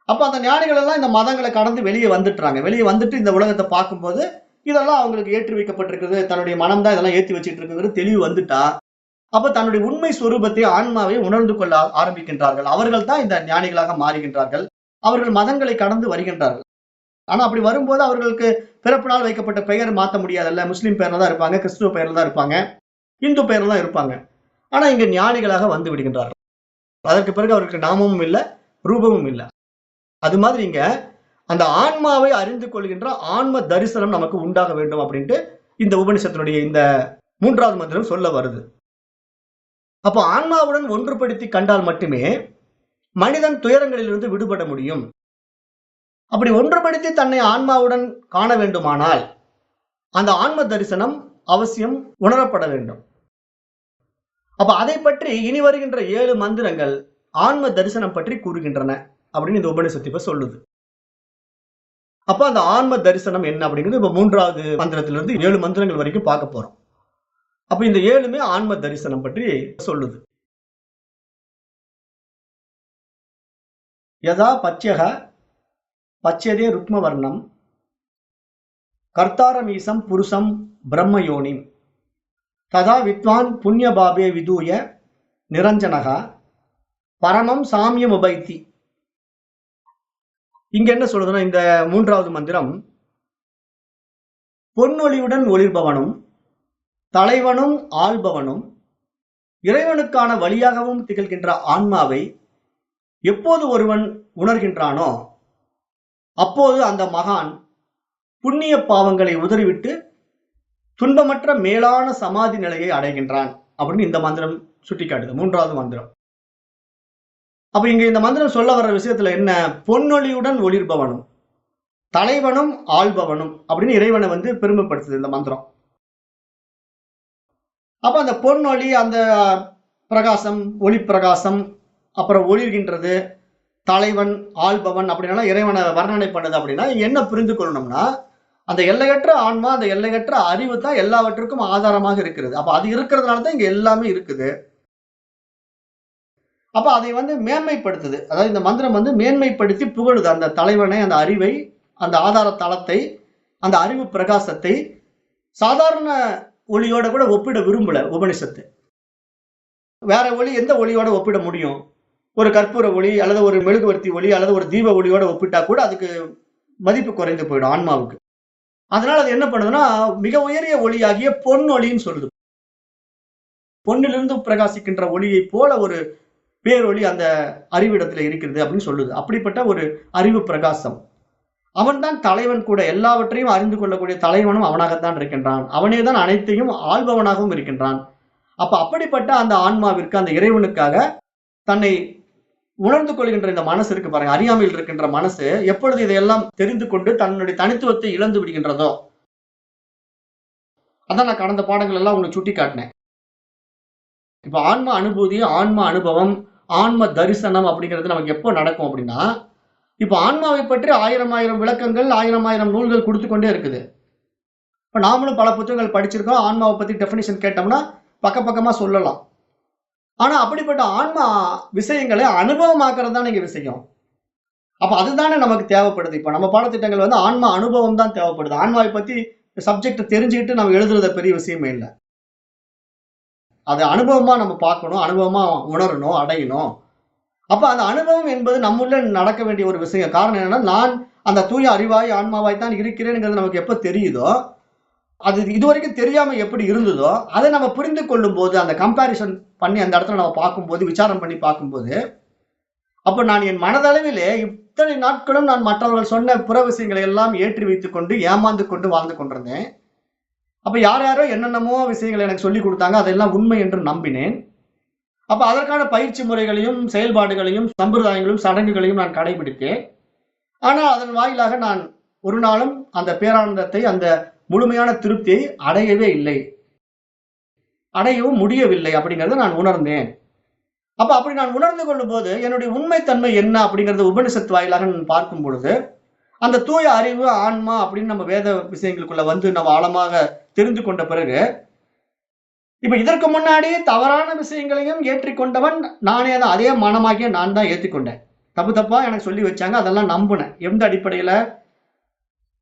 அப்ப அந்த ஞானிகள் எல்லாம் இந்த மதங்களை கடந்து வெளியே வந்துட்டுறாங்க. வெளியே வந்துட்டு இந்த உலகத்தை பார்க்கும்போது இதெல்லாம் அவங்களுக்கு ஏற்றி வைக்கப்பட்டிருக்குது, தன்னுடைய மனம் தான் இதெல்லாம் ஏற்றி வச்சுட்டு இருக்குங்கிறது தெளிவு வந்துட்டா, அப்ப தன்னுடைய உண்மை சொரூபத்தை, ஆன்மாவை உணர்ந்து கொள்ள ஆரம்பிக்கின்றார்கள். அவர்கள் தான் இந்த ஞானிகளாக மாறுகின்றார்கள். அவர்கள் மதங்களை கடந்து வருகின்றார்கள். ஆனா அப்படி வரும்போது அவர்களுக்கு பிறப்பினால் வைக்கப்பட்ட பெயர் மாற்ற முடியாதல்ல. முஸ்லீம் பெயர்ல தான் இருப்பாங்க, கிறிஸ்துவ பெயர்ல தான் இருப்பாங்க, இந்து பெயர்ல தான் இருப்பாங்க. ஆனா இங்க ஞானிகளாக வந்து விடுகின்றார்கள். அதற்கு பிறகு அவர்களுக்கு நாமமும் இல்லை, ரூபமும் இல்லை. அது மாதிரி இங்க அந்த ஆன்மாவை அறிந்து கொள்கின்ற ஆன்ம தரிசனம் நமக்கு உண்டாக வேண்டும் அப்படின்ட்டு இந்த உபனிஷத்தினுடைய இந்த 3வது மந்திரம் சொல்ல வருது. அப்போ ஆன்மாவுடன் ஒன்றுபடுத்தி கண்டால் மட்டுமே மனிதன் துயரங்களிலிருந்து விடுபட முடியும். அப்படி ஒன்றுபடுத்தி தன்னை ஆன்மாவுடன் காண வேண்டுமானால் அந்த ஆன்ம தரிசனம் அவசியம் உணரப்பட வேண்டும். அப்ப அதை பற்றி இனி வருகின்ற 7 மந்திரங்கள் ஆன்ம தரிசனம் பற்றி கூறுகின்றன அப்படின்னு இந்த உபனிஷத்து இப்ப சொல்லுது. அப்ப அந்த ஆன்ம தரிசனம் என்ன அப்படிங்கிறது இப்ப 3வது மந்திரத்திலிருந்து 7 மந்திரங்கள் வரைக்கும் பார்க்க போறோம். அப்ப இந்த 7மே ஆன்ம தரிசனம் பற்றி சொல்லுது. யதா பச்ச்யக பச்யதே ருக்மவர்ணம் கர்த்தாரமீசம் புருஷம் பிரம்மயோனிம் ததா வித்வான் புண்ணியபாபே விதூய நிரஞ்சனக பரமம் சாமியம் உபைத்தி. இங்க என்ன சொல்றதுன்னா, இந்த 3வது மந்திரம் பொன்னொழியுடன் ஒளிர்பவனும் தலைவனும் ஆள்பவனும் இறைவனுக்கான வழியாகவும் திகழ்கின்ற ஆன்மாவை எப்போது ஒருவன் உணர்கின்றானோ அப்போது அந்த மகான் புண்ணிய பாவங்களை உதறிவிட்டு துன்பமற்ற மேலான சமாதி நிலையை அடைகின்றான் அப்படின்னு இந்த மந்திரம் சுட்டி காட்டுது. 3வது மந்திரம். அப்ப இங்க இந்த மந்திரம் சொல்ல வர்ற விஷயத்துல என்ன? பொன்னொழியுடன் ஒளிர்பவனும் தலைவனும் ஆள்பவனும் அப்படின்னு இறைவனை பெருமைப்படுத்துது இந்த மந்திரம். அப்ப அந்த பொன்னொழி, அந்த பிரகாசம், ஒளி பிரகாசம், அப்புறம் ஒளிர்கின்றது, தலைவன், ஆள்பவன் அப்படின்னா இறைவனை வர்ணனை பண்ணுது. அப்படின்னா என்ன புரிந்து கொள்ளணும்னா, அந்த எல்லையற்ற ஆன்மா, அந்த எல்லையற்ற அறிவு தான் எல்லாவற்றுக்கும் ஆதாரமாக இருக்கிறது. அப்ப அது இருக்கிறதுனால தான் இங்க எல்லாமே இருக்குது. அப்ப அதை மேன்மைப்படுத்துது. அதாவது இந்த மந்திரம் மேன்மைப்படுத்தி புகழுது அந்த தலைவனை, அந்த அறிவை, அந்த ஆதார தளத்தை, அந்த அறிவு பிரகாசத்தை சாதாரண ஒளியோட கூட ஒப்பிட விரும்பல உபனிஷத்து. வேற ஒளி எந்த ஒளியோட ஒப்பிட முடியும்? ஒரு கற்பூர ஒளி அல்லது ஒரு மெழுகுவர்த்தி ஒளி அல்லது ஒரு தீப ஒளியோட ஒப்பிட்டா கூட அதுக்கு மதிப்பு குறைந்து போயிடும் ஆன்மாவுக்கு. அதனால அது என்ன பண்ணுதுன்னா, மிக உயரிய ஒளியாகிய பொன்னொழின்னு சொல்லுது. பொன்னிலிருந்து பிரகாசிக்கின்ற ஒளியை போல ஒரு பேரொளி அந்த அறிவிடத்துல இருக்கிறது அப்படின்னு சொல்லுது. அப்படிப்பட்ட ஒரு அறிவு பிரகாசம். அவன்தான் தலைவன் கூட. எல்லாவற்றையும் அறிந்து கொள்ளக்கூடிய தலைவனும் அவனாகத்தான் இருக்கின்றான். அவனே தான் அனைத்தையும் ஆள்பவனாகவும் இருக்கின்றான். அப்ப அப்படிப்பட்ட அந்த ஆன்மாவிற்கு, அந்த இறைவனுக்காக தன்னை உணர்ந்து கொள்கின்ற இந்த மனசு இருக்கு பாருங்க, அறியாமையில் இருக்கின்ற மனசு எப்பொழுது இதையெல்லாம் தெரிந்து கொண்டு தன்னுடைய தனித்துவத்தை இழந்து விடுகின்றதோ, அதான் நான் கடந்த பாடங்கள் எல்லாம் உங்களுக்கு சுட்டி காட்டினேன். இப்ப ஆன்ம அனுபூதி, ஆன்ம அனுபவம், ஆன்ம தரிசனம் அப்படிங்கிறது நமக்கு எப்போ நடக்கும் அப்படின்னா, இப்ப ஆன்மாவை பற்றி 1000 விளக்கங்கள், 1000 நூல்கள் கொடுத்து கொண்டே இருக்குது. இப்ப நாமளும் பல புத்தகங்கள் படிச்சிருக்கோம். ஆன்மாவை பத்தி டெஃபினிஷன் கேட்டோம்னா பக்கமா சொல்லலாம். ஆனா அப்படிப்பட்ட ஆன்மா விஷயங்களை அனுபவமாக்குறது தானே இங்க விஷயம். அப்ப அதுதானே நமக்கு தேவைப்படுது. இப்ப நம்ம பாடத்திட்டங்கள் ஆன்மா அனுபவம் தான் தேவைப்படுது. ஆன்மாவை பத்தி சப்ஜெக்ட் தெரிஞ்சுக்கிட்டு நம்ம எழுதுறது பெரிய விஷயமே இல்லை. அது அனுபவமா நம்ம பார்க்கணும், அனுபவமா உணரணும், அடையணும். அப்ப அந்த அனுபவம் என்பது நம்முள்ள நடக்க வேண்டிய ஒரு விஷயம். காரணம் என்னன்னா, நான் அந்த தூய அறிவாய் ஆன்மாவாய் தான் இருக்கிறேங்கிறது நமக்கு எப்ப தெரியுதோ, அது இதுவரைக்கும் தெரியாம எப்படி இருந்ததோ, அதை நம்ம புரிந்து கொள்ளும் போது, அந்த கம்பேரிசன் பண்ணி அந்த இடத்துல நம்ம பார்க்கும்போது, விசாரம் பண்ணி பார்க்கும்போது, அப்ப நான் என் மனதளவிலே இத்தனை நாட்களும் நான் மற்றவர்கள் சொன்ன புற விஷயங்களை எல்லாம் ஏற்றி வைத்துக் கொண்டு ஏமாந்து கொண்டு வாழ்ந்து கொண்டிருந்தேன். அப்ப யாரோ என்னென்னமோ விஷயங்களை எனக்கு சொல்லிக் கொடுத்தாங்க. அதெல்லாம் உண்மை என்று நம்பினேன். அப்ப அதற்கான பயிற்சி முறைகளையும், செயல்பாடுகளையும், சம்பிரதாயங்களையும், சடங்குகளையும் நான் கடைபிடித்தேன். ஆனால் அதன் வாயிலாக நான் ஒரு நாளும் அந்த பேரானந்தத்தை, அந்த முழுமையான திருப்தியை அடையவே இல்லை. அடையவும் முடியவில்லை அப்படிங்கிறத நான் உணர்ந்தேன். அப்ப அப்படி நான் உணர்ந்து கொள்ளும் போது என்னுடைய உண்மைத்தன்மை என்ன அப்படிங்கறத உபனிஷத் வாயிலாக நான் பார்க்கும் பொழுது, அந்த தூய அறிவு, ஆன்மா அப்படின்னு நம்ம வேத விஷயங்களுக்குள்ள நம்ம ஆழமாக தெரிந்து கொண்ட பிறகு, இப்ப இதற்கு முன்னாடி தவறான விஷயங்களையும் ஏற்றிக்கொண்டவன் நானே தான். அதே மனமாகிய நான் தான் ஏற்றுக்கொண்டேன். தப்பா எனக்கு சொல்லி வச்சாங்க, அதெல்லாம் நம்பினேன். எந்த அடிப்படையில?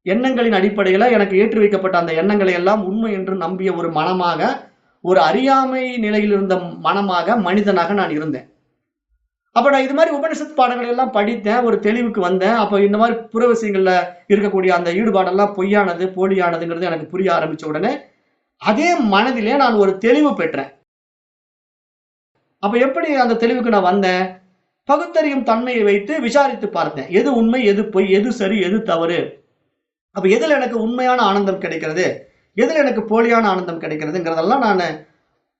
எண்ணங்களின் அடிப்படையில எனக்கு ஏற்றி வைக்கப்பட்ட அந்த எண்ணங்களை எல்லாம் உண்மை என்று நம்பிய ஒரு மனமாக, ஒரு அறியாமை நிலையில் இருந்த மனமாக, மனிதனாக நான் இருந்தேன். அப்ப நான் இது மாதிரி உபனிஷத் பாடங்களை எல்லாம் படித்தேன், ஒரு தெளிவுக்கு வந்தேன். அப்ப இந்த மாதிரி புற விஷயங்கள்ல இருக்கக்கூடிய அந்த ஈடுபாடெல்லாம் பொய்யானது, போலியானதுங்கிறது எனக்கு புரிய ஆரம்பிச்ச உடனே, அதே மனதிலே நான் ஒரு தெளிவு பெற்றேன். அப்ப எப்படி அந்த தெளிவுக்கு நான் வந்தேன்? பகுத்தறியும் தன்மையை வைத்து விசாரித்து பார்த்தேன். எது உண்மை, எது பொய், எது சரி, எது தவறு. அப்ப எதுல எனக்கு உண்மையான ஆனந்தம் கிடைக்கிறது, எதுல எனக்கு போலியான ஆனந்தம் கிடைக்கிறதுங்கிறதெல்லாம் நான்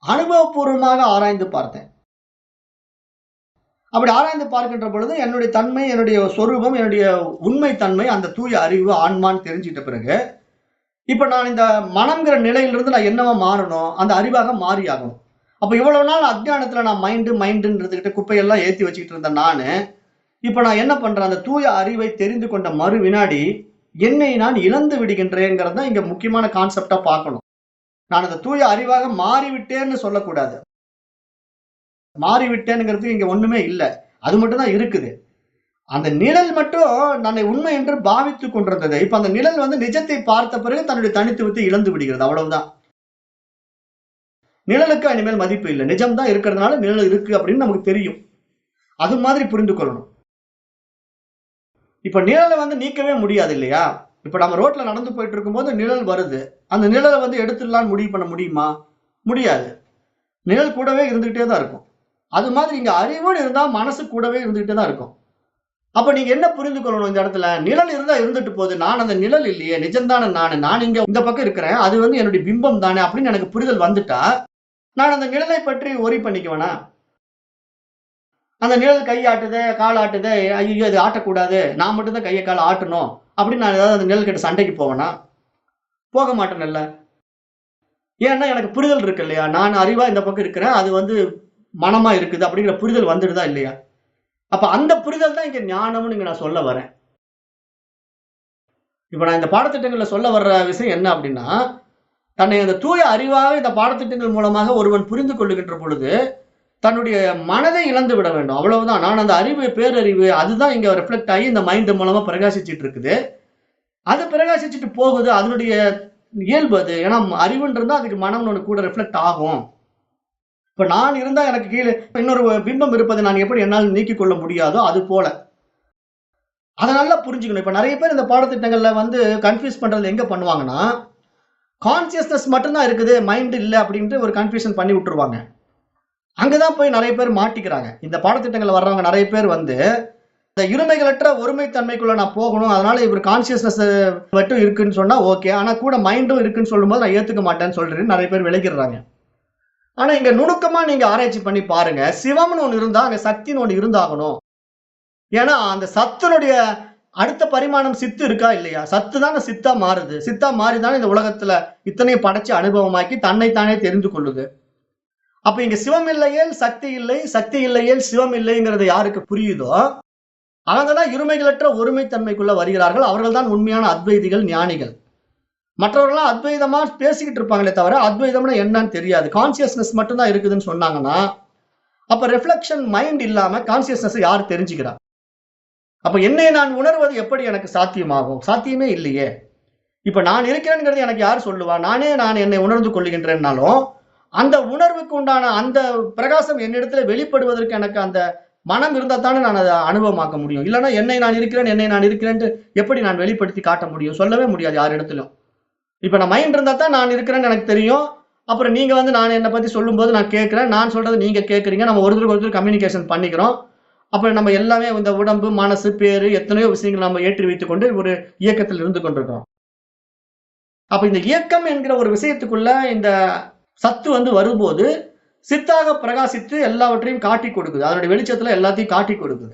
அனுபவபூர்வமாக ஆராய்ந்து பார்த்தேன். அப்படி ஆராய்ந்து பார்க்கின்ற பொழுது என்னுடைய தன்மை, என்னுடைய சொரூபம், என்னுடைய உண்மை தன்மை, அந்த தூய அறிவு ஆன்மான்னு தெரிஞ்சிட்ட பிறகு, இப்ப நான் இந்த மனம்ங்கிற நிலையிலிருந்து நான் என்னவா மாறணும்? அந்த அறிவாக மாறி ஆகணும். அப்ப இவ்வளவு நாள் அஜ்ஞானத்துல நான் மைண்டுன்னு குப்பையெல்லாம் ஏத்தி வச்சுக்கிட்டு இருந்த நானு, இப்ப நான் என்ன பண்றேன்? அந்த தூய அறிவை தெரிந்து கொண்ட மறு வினாடி என்னை நான் இழந்து விடுகின்றேங்கிறது தான் இங்க முக்கியமான கான்செப்டா பார்க்கணும். நான் அந்த தூய அறிவாக மாறிவிட்டேன்னு சொல்லக்கூடாது. மாறிவிட்டேனுங்கிறது இங்க ஒண்ணுமே இல்லை. அது மட்டும் தான் இருக்குது. அந்த நிழல் மட்டும் தன்னை உண்மை என்று பாவித்துக் கொண்டிருந்தது. இப்ப அந்த நிழல் நிஜத்தை பார்த்த பிறகு தன்னுடைய தனித்துவத்தை இழந்து விடுகிறது. அவ்வளவுதான். நிழலுக்கு இனிமேல் மதிப்பு இல்லை. நிஜம் தான் இருக்கிறதுனால நிழல் இருக்கு அப்படின்னு நமக்கு தெரியும். அது மாதிரி புரிந்து கொள்ளணும். இப்ப நிழலை நீக்கவே முடியாது இல்லையா? இப்ப நம்ம ரோட்ல நடந்து போயிட்டு இருக்கும்போது நிழல் வருது. அந்த நிழலை எடுத்துடலான்னு முடிவு பண்ண முடியுமா? முடியாது. நிழல் கூடவே இருந்துகிட்டே தான் இருக்கும். அது மாதிரி இங்க அறிவோடு இருந்தா மனசு கூடவே இருந்துகிட்டே தான் இருக்கும். அப்ப நீங்க என்ன புரிந்து கொள்ளணும் இந்த இடத்துல? நிழல் இருந்தா இருந்துட்டு போகுது. நான் அந்த நிழல் இல்லையே, நிஜம்தானே நான் இங்க இந்த பக்கம் இருக்கிறேன். அது என்னுடைய பிம்பம் தானே அப்படின்னு எனக்கு புரிதல் வந்துட்டா, நான் அந்த நிழலை பற்றி ஒரி பண்ணிக்குவேனா? அந்த நிழல் கை ஆட்டுதே, கால் ஆட்டுதே, ஐய்யய்யோ! இது ஆட்டக்கூடாது. நான் மட்டும் தான் கைய கால ஆட்டணும். அப்படின்னு நான் ஏதாவது அந்த நிழல் கிட்ட சண்டைக்கு போவேனா? போக மாட்டேன்ல்ல. ஏன்னா எனக்கு புரிதல் இருக்கு இல்லையா? நான் அறிவா இந்த பக்கம் இருக்கிறேன். அது வந்து மனமா இருக்குது அப்படிங்கிற புரிதல் வந்துடுதா இல்லையா? அப்ப அந்த புரிதல் தான் இங்க ஞானம்னு இங்க நான் சொல்ல வரேன். இப்ப நான் இந்த பாடத்திட்டங்கள்ல சொல்ல வர்ற விஷயம் என்ன அப்படின்னா, தன்னை அந்த தூய அறிவாக இந்த பாடத்திட்டங்கள் மூலமாக ஒருவன் புரிந்து கொள்ளுகின்ற பொழுது, தன்னுடைய மனதை இழந்து விட வேண்டும். அவ்வளவுதான். நான் அந்த அறிவு, பேரறிவு அதுதான் இங்க ரிஃப்ளெக்ட் ஆகி இந்த மைண்ட் மூலமா பிரகாசிச்சுட்டு இருக்குது. அது பிரகாசிச்சுட்டு போகுது. அதனுடைய இயல்பு அது. ஏன்னா அறிவுன்னு இருந்தா அதுக்கு மனம்னு ஒண்ணு கூட ரிஃப்ளெக்ட் ஆகும். இப்ப நான் இருந்தா எனக்கு கீழ இன்னொரு பிம்பம் இருப்பதை நான் எப்படி என்னால் நீக்கிக் கொள்ள முடியாதோ, அது போல. அத நல்லா புரிஞ்சுக்கணும். இப்ப நெறைய பேர் இந்த பாடத்திட்டங்கள்ல வந்து கன்ஃப்யூஸ் பண்றது எங்க பண்ணுவாங்கன்னா, கான்ஷியஸ்னஸ் மட்டும் தான் இருக்குது. மைண்ட் இல்ல அப்டின்ட்டு ஒரு கன்ஃப்யூஷன் பண்ணி விட்டுருவாங்க. அங்க தான் போய் நெறைய பேர் மாட்டிக்கிறாங்க. இந்த பாடத்திட்டங்கள்ல வர்றவங்க நெறைய பேர் வந்து, இந்த இருமைகளற்ற ஒருமை தன்மைக்குள்ள நான் போகணும். அதனால இவர் கான்ஷியஸ்னஸ் மட்டும் இருக்குன்னு சொன்னா ஓகே. ஆனா கூட மைண்டும் இருக்குன்னு சொல்லும்போது நான் ஏத்துக்க மாட்டேன்னு சொல்றேன்னு நெறைய பேர் விலகிர்றாங்க. ஆனா இங்க நுணுக்கமா நீங்க ஆராய்ச்சி பண்ணி பாருங்க. சிவம்னு ஒண்ணு இருந்தா, அங்க சக்தின்னு ஒண்ணு இருந்தாகணும். ஏன்னா, அந்த சத்துனுடைய அடுத்த பரிமாணம் சித்து இருக்கா இல்லையா? சத்து தானே சித்தா மாறுது. சித்தா மாறி தானே இந்த உலகத்துல இத்தனையும் படைச்சு அனுபவமாக்கி தன்னை தானே தெரிந்து கொள்ளுது. அப்ப இங்க சிவம் இல்லையேல் சக்தி இல்லை, சக்தி இல்லையேல் சிவம் இல்லைங்கிறது யாருக்கு புரியுதோ, அவங்க தான் இருமைகளற்ற ஒருமை தன்மைக்குள்ள வருகிறார்கள். அவர்கள் தான் உண்மையான அத்வைதிகள், ஞானிகள். மற்றவர்கள்லாம் அத்வைதமா பேசிக்கிட்டு இருப்பாங்களே தவிர, அத்வைதம்னா என்னன்னு தெரியாது. கான்ஷியஸ்னஸ் மட்டும் தான் இருக்குதுன்னு சொன்னாங்கன்னா, அப்ப ரிஃப்ளெக்ஷன் மைண்ட் இல்லாம கான்ஷியஸ்னஸ் யார் தெரிஞ்சுக்கிறா? அப்ப என்னை நான் உணர்வது எப்படி எனக்கு சாத்தியமாகும்? சாத்தியமே இல்லையே! இப்ப நான் இருக்கிறேன்ங்கிறது எனக்கு யார் சொல்லுவா? நான் என்னை உணர்ந்து கொள்ளுகின்றேன்னாலும், அந்த உணர்வுக்கு உண்டான அந்த பிரகாசம் என்னிடத்தில வெளிப்படுவதற்கு எனக்கு அந்த மனம் இருந்தா தானே நான் அத அனுபவமாக்க முடியும். இல்லன்னா என்னை நான் இருக்கிறேன்ட்டு எப்படி நான் வெளிப்படுத்தி காட்ட முடியும்? சொல்லவே முடியாது யாரிடத்திலும். இப்ப நான் மைண்ட் இருந்தா தான் நான் இருக்கிறேன்னு எனக்கு தெரியும். அப்புறம் நீங்க வந்து நான் என்ன பத்தி சொல்லும்போது நான் கேட்கிறேன். நான் சொல்றத நீங்க கேட்கிறீங்க. நம்ம ஒருத்தருக்கு ஒருத்தர் கம்யூனிகேஷன் பண்ணிக்கிறோம். அப்ப நம்ம எல்லாமே இந்த உடம்பு, மனசு, பேரு எத்தனையோ விஷயங்கள் நம்ம ஏற்றி வைத்துக் கொண்டு ஒரு இயக்கத்தில் இருந்து கொண்டிருக்கிறோம். அப்ப இந்த இயக்கம் என்கிற ஒரு விஷயத்துக்குள்ள இந்த சத்து வந்து வரும்போது, சித்தாக பிரகாசித்து எல்லாவற்றையும் காட்டிக் கொடுக்குது. அதனுடைய வெளிச்சத்துல எல்லாத்தையும் காட்டிக் கொடுக்குது.